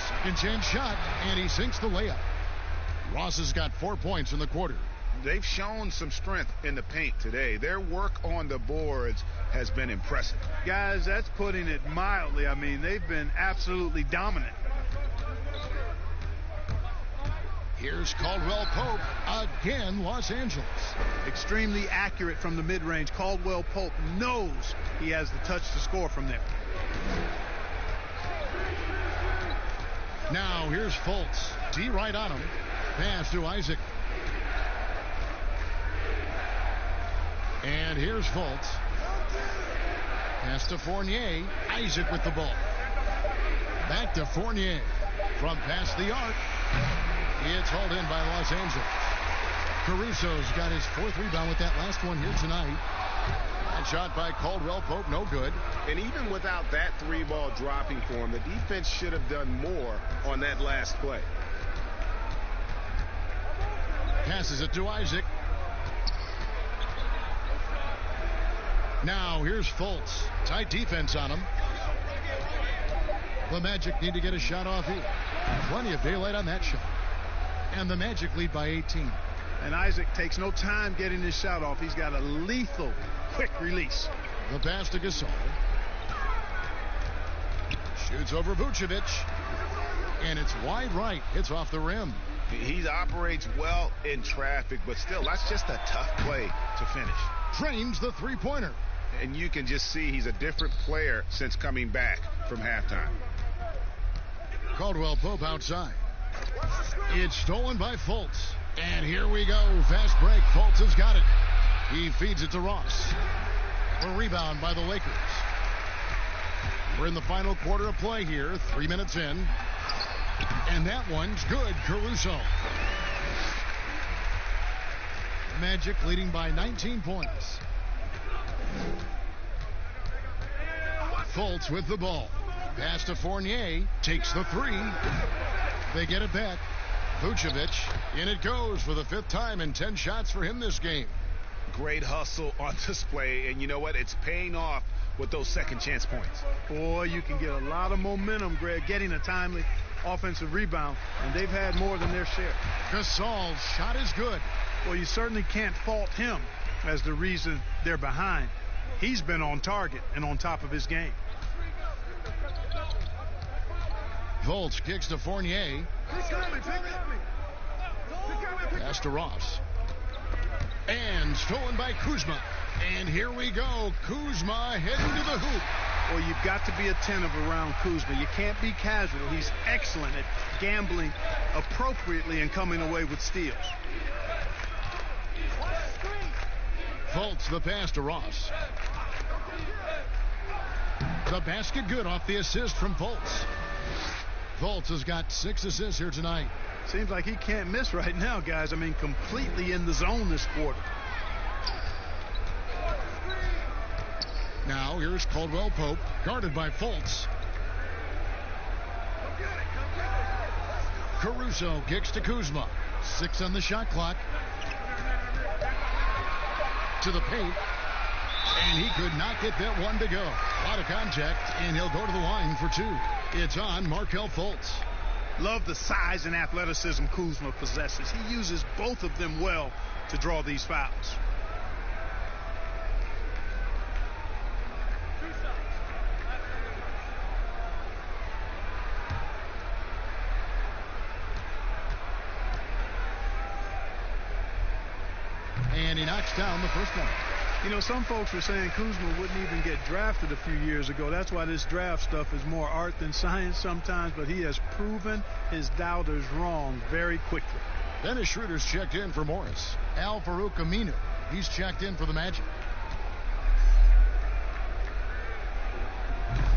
Second chance shot, and he sinks the layup. Ross has got 4 points in the quarter. They've shown some strength in the paint today. Their work on the boards has been impressive. Guys, that's putting it mildly. I mean, they've been absolutely dominant. Here's Caldwell Pope again, Los Angeles. Extremely accurate from the mid-range. Caldwell Pope knows he has the touch to score from there. Now here's Fultz. D right on him. Pass to Isaac. And here's Fultz. Pass to Fournier. Isaac with the ball. Back to Fournier. From past the arc. It's hauled in by Los Angeles. Caruso's got his 4th rebound with that last one here tonight. And shot by Caldwell Pope, no good. And even without that 3-ball dropping for him, the defense should have done more on that last play. Passes it to Isaac. Now here's Fultz. Tight defense on him. The Magic need to get a shot off here. Plenty of daylight on that shot. And the Magic lead by 18. And Isaac takes no time getting his shot off. He's got a lethal, quick release. The pass to Gasol. Shoots over Vucevic. And it's wide right. It's off the rim. He operates well in traffic, but still, that's just a tough play to finish. Drains the 3-pointer. And you can just see he's a different player since coming back from halftime. Caldwell Pope outside. It's stolen by Fultz. And here we go. Fast break. Fultz has got it. He feeds it to Ross. A rebound by the Lakers. We're in the final quarter of play here. 3 minutes in. And that one's good. Caruso. Magic leading by 19 points. Fultz with the ball. Pass to Fournier. Takes the 3. They get it back. Vucevic. In it goes for the 5th time, and 10 shots for him this game. Great hustle on display, and you know what? It's paying off with those second chance points. Boy, you can get a lot of momentum, Greg, getting a timely offensive rebound, and they've had more than their share. Gasol's shot is good. Well, you certainly can't fault him as the reason they're behind. He's been on target and on top of his game. Fultz kicks to Fournier. Pass to Ross. And stolen by Kuzma. And here we go. Kuzma heading to the hoop. Well, you've got to be attentive around Kuzma. You can't be casual. He's excellent at gambling appropriately and coming away with steals. Fultz the pass to Ross. The basket good off the assist from Fultz. Fultz has got 6 assists here tonight. Seems like he can't miss right now, guys. I mean, completely in the zone this quarter. Now here's Caldwell Pope, guarded by Fultz. Caruso kicks to Kuzma. 6 on the shot clock. To the paint. And he could not get that one to go. A lot of contact, and he'll go to the line for 2. It's on Markelle Fultz. Love the size and athleticism Kuzma possesses. He uses both of them well to draw these fouls. And he knocks down the first one. You know, some folks were saying Kuzma wouldn't even get drafted a few years ago. That's why this draft stuff is more art than science sometimes, but he has proven his doubters wrong very quickly. Dennis Schroeder's checked in for Morris. Al-Farouq Aminu, he's checked in for the Magic.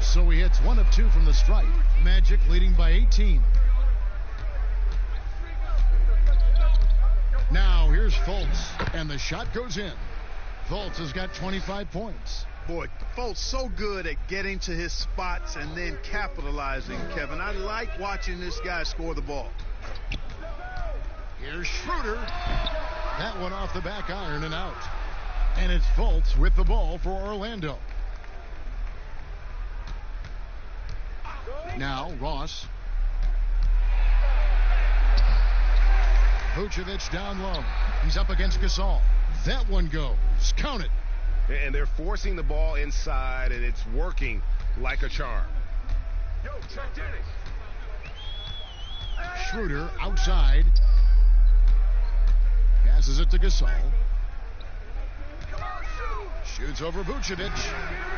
So he hits 1 of 2 from the stripe. Magic leading by 18. Now here's Here's Fultz, and the shot goes in. Fultz has got 25 points. Boy, Fultz so good at getting to his spots and then capitalizing, Kevin. I like watching this guy score the ball. Here's Schroeder. That one off the back iron and out. And it's Fultz with the ball for Orlando. Now Ross. Vucevic down low. He's up against Gasol. That one goes. Count it. And they're forcing the ball inside, and it's working like a charm. Schroeder outside. Passes it to Gasol. Shoots over Vucevic.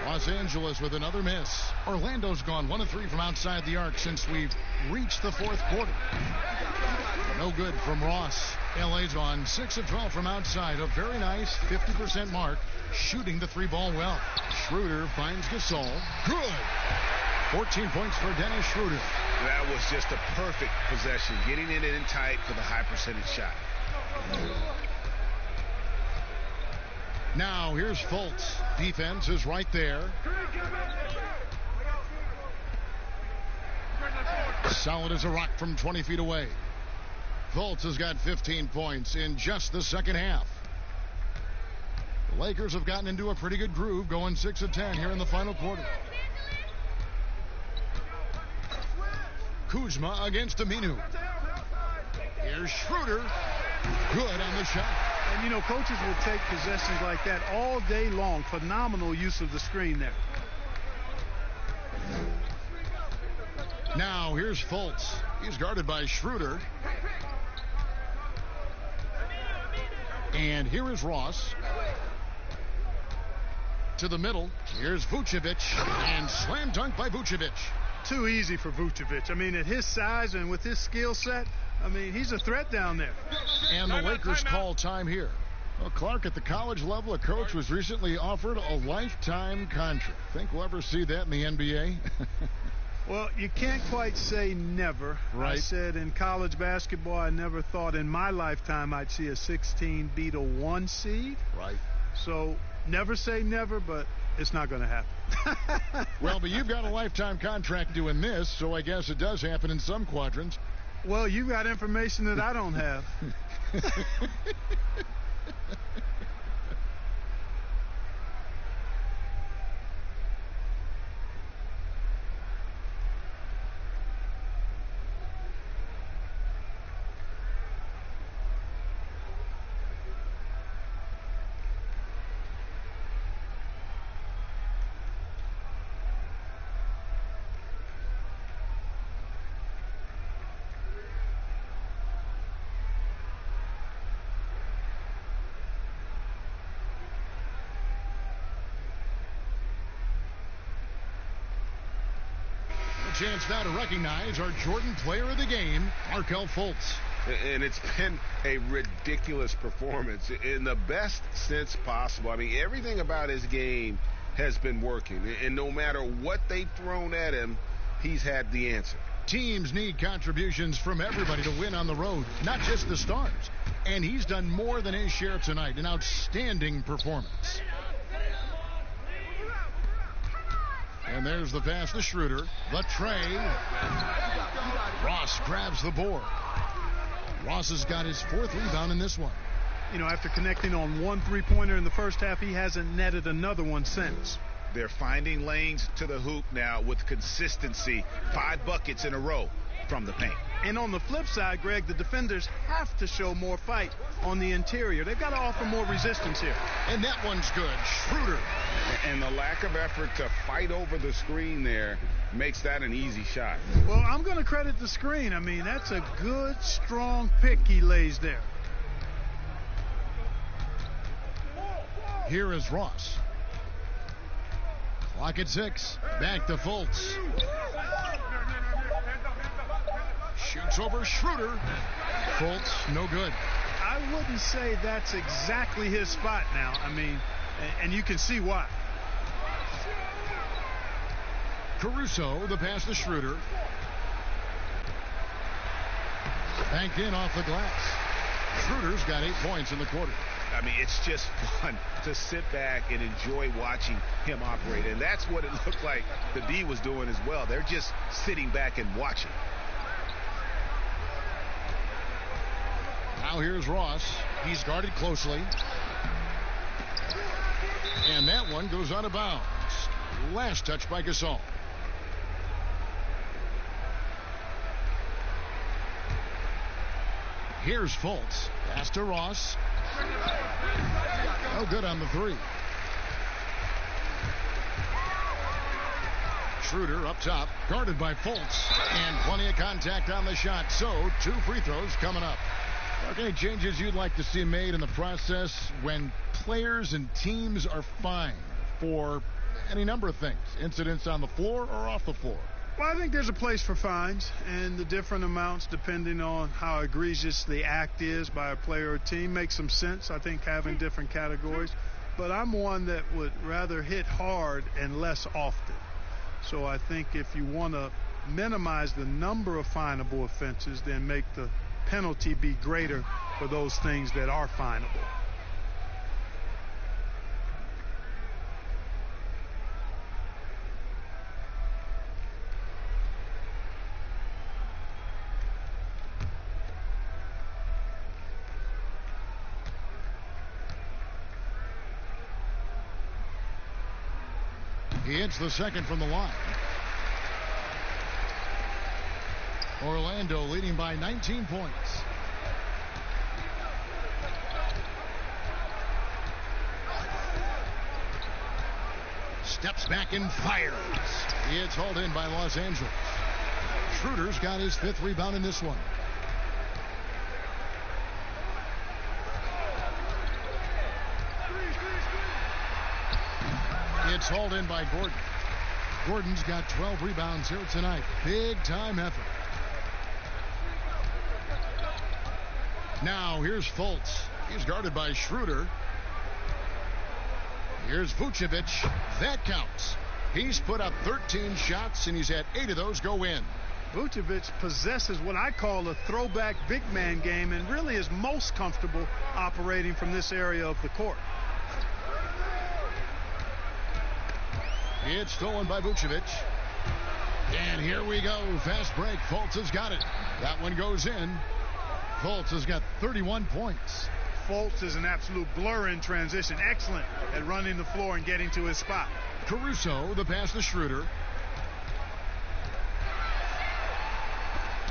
Los Angeles with another miss. Orlando's gone 1 of 3 from outside the arc since we've reached the fourth quarter. No good from Ross. LA's on 6 of 12 from outside. A very nice 50% mark. Shooting the 3-ball well. Schroeder finds Gasol. Good. 14 points for Dennis Schroeder. That was just a perfect possession. Getting it in tight for the high percentage shot. Now here's Fultz. Defense is right there. Solid as a rock from 20 feet away. Fultz has got 15 points in just the second half. The Lakers have gotten into a pretty good groove, going 6 of 10 here in the final quarter. Kuzma against Aminu. Here's Schroeder. Good on the shot. And, you know, coaches will take possessions like that all day long. Phenomenal use of the screen there. Now here's Fultz. He's guarded by Schroeder. And here is Ross. To the middle. Here's Vucevic. And slam dunk by Vucevic. Too easy for Vucevic. I mean, at his size and with his skill set, I mean, he's a threat down there. And the Lakers call time here. Well, Clark, at the college level, a coach was recently offered a lifetime contract. Think we'll ever see that in the NBA? Well, you can't quite say never. Right. I said in college basketball, I never thought in my lifetime I'd see a 16 beat a 1 seed. Right. So never say never, but it's not going to happen. Well, but you've got a lifetime contract doing this, so I guess it does happen in some quadrants. Well, you got information that I don't have. Chance now to recognize our Jordan Player of the Game, Markelle Fultz. And it's been a ridiculous performance in the best sense possible. I mean, everything about his game has been working. And no matter what they've thrown at him, he's had the answer. Teams need contributions from everybody to win on the road, not just the stars. And he's done more than his share tonight. An outstanding performance. And there's the pass to Schroeder. The tray. Ross grabs the board. Ross has got his 4th rebound in this one. You know, after connecting on 1 3-pointer in the first half, he hasn't netted another one since. They're finding lanes to the hoop now with consistency. 5 buckets in a row from the paint. And on the flip side, Greg, the defenders have to show more fight on the interior. They've got to offer more resistance here. And that one's good. Schroeder. And the lack of effort to fight over the screen there makes that an easy shot. Well, I'm going to credit the screen. I mean, that's a good, strong pick he lays there. Here is Ross. Clock at 6. Back to Fultz. Shoots over Schroeder. Fultz, no good. I wouldn't say that's exactly his spot now. I mean, and you can see why. Caruso, the pass to Schroeder. Banked in off the glass. Schroeder's got 8 points in the quarter. I mean, it's just fun to sit back and enjoy watching him operate. And that's what it looked like the D was doing as well. They're just sitting back and watching. Now here's Ross. He's guarded closely. And that one goes out of bounds. Last touch by Gasol. Here's Fultz. Pass to Ross. No good on the 3. Schroeder up top, guarded by Fultz. And plenty of contact on the shot. So 2 free throws coming up. Okay, changes you'd like to see made in the process when players and teams are fined for any number of things. Incidents on the floor or off the floor. Well, I think there's a place for fines and the different amounts depending on how egregious the act is by a player or team makes some sense. I think having different categories. But I'm one that would rather hit hard and less often. So I think if you want to minimize the number of finable offenses, then make the penalty be greater for those things that are finable. He hits the second from the line. Orlando leading by 19 points. Steps back and fires. It's hauled in by Los Angeles. Schroeder's got his 5th rebound in this one. It's hauled in by Gordon. Gordon's got 12 rebounds here tonight. Big time effort. Now here's Fultz. He's guarded by Schroeder. Here's Vucevic. That counts. He's put up 13 shots and he's had 8 of those go in. Vucevic possesses what I call a throwback big man game and really is most comfortable operating from this area of the court. It's stolen by Vucevic. And here we go. Fast break. Fultz has got it. That one goes in. Fultz has got 31 points. Fultz is an absolute blur in transition. Excellent at running the floor and getting to his spot. Caruso, the pass to Schroeder.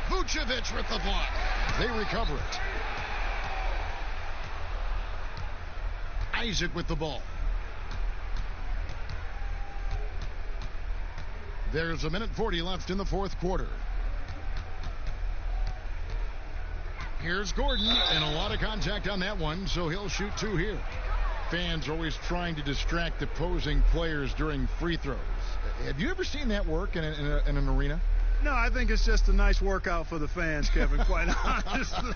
Vucevic with the block. They recover it. Isaac with the ball. There's 1:40 left in the 4th quarter. Here's Gordon, and a lot of contact on that one, so he'll shoot 2 here. Fans are always trying to distract opposing players during free throws. Have you ever seen that work in an arena? No, I think it's just a nice workout for the fans, Kevin, quite honestly.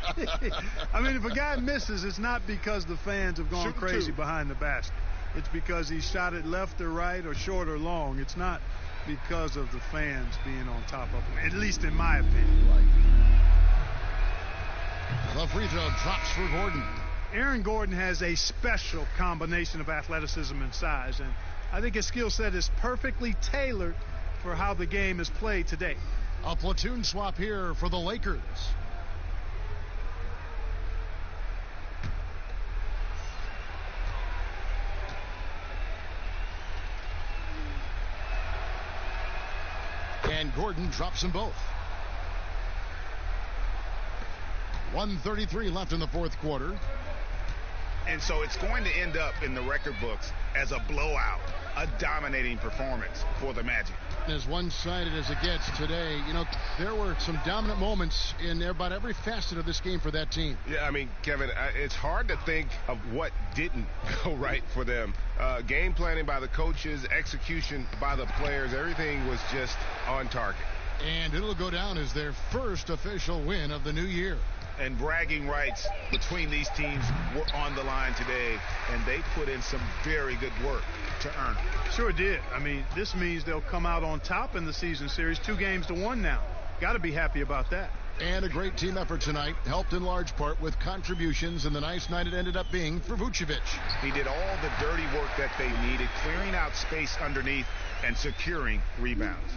I mean, if a guy misses, it's not because the fans have gone crazy behind the basket. It's because he shot it left or right or short or long. It's not because of the fans being on top of him, at least in my opinion. The free throw drops for Gordon. Aaron Gordon has a special combination of athleticism and size, and I think his skill set is perfectly tailored for how the game is played today. A platoon swap here for the Lakers. And Gordon drops them both. 1:33 left in the 4th quarter. And so it's going to end up in the record books as a blowout, a dominating performance for the Magic. As one-sided as it gets today, you know, there were some dominant moments in about every facet of this game for that team. Yeah, I mean, Kevin, it's hard to think of what didn't go right for them. Game planning by the coaches, execution by the players, everything was just on target. And it'll go down as their first official win of the new year. And bragging rights between these teams were on the line today, and they put in some very good work to earn it. Sure did. I mean, this means they'll come out on top in the season series, 2-1 now. Got to be happy about that. And a great team effort tonight, helped in large part with contributions in the nice night it ended up being for Vucevic. He did all the dirty work that they needed, clearing out space underneath and securing rebounds.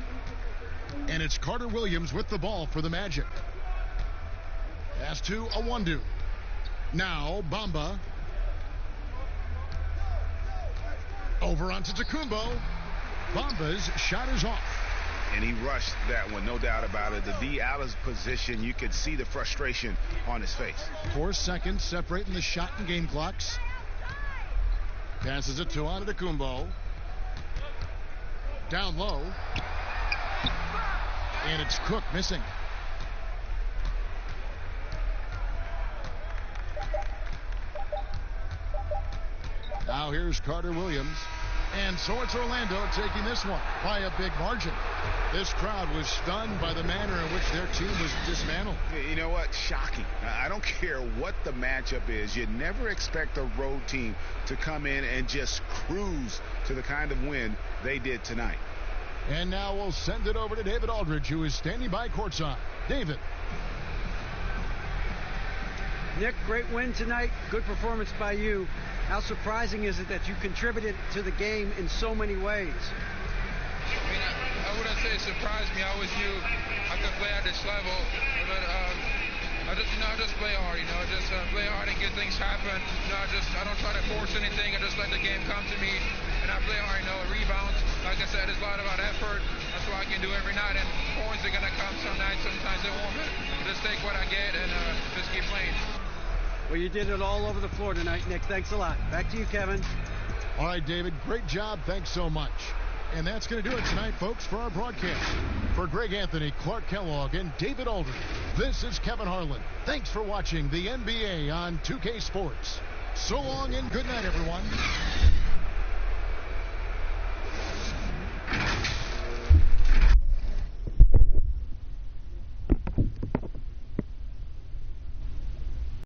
And it's Carter Williams with the ball for the Magic. Pass to Awandu. Now Bamba. Over onto Tacumbo. Bamba's shot is off. And he rushed that one, no doubt about it. The D out of position, you could see the frustration on his face. 4 seconds separating the shot and game clocks. Passes it to Antetokounmpo. Down low. And it's Cook missing. Now here's Carter Williams. And so it's Orlando taking this one by a big margin. This crowd was stunned by the manner in which their team was dismantled. You know what? Shocking. I don't care what the matchup is. You never expect a road team to come in and just cruise to the kind of win they did tonight. And now we'll send it over to David Aldridge, who is standing by courtside. David. Nick, great win tonight. Good performance by you. How surprising is it that you contributed to the game in so many ways? I mean, I wouldn't say it surprised me. I always knew I could play at this level, but I just play hard. Just play hard and get things happen. I don't try to force anything. I just let the game come to me, and I play hard. Rebounds. Like I said, it's a lot about effort. That's what I can do every night. And points are gonna come some nights. Sometimes they won't. Just take what I get and just keep playing. Well, you did it all over the floor tonight, Nick. Thanks a lot. Back to you, Kevin. All right, David. Great job. Thanks so much. And that's going to do it tonight, folks, for our broadcast. For Greg Anthony, Clark Kellogg, and David Aldridge, this is Kevin Harlan. Thanks for watching the NBA on 2K Sports. So long and good night, everyone.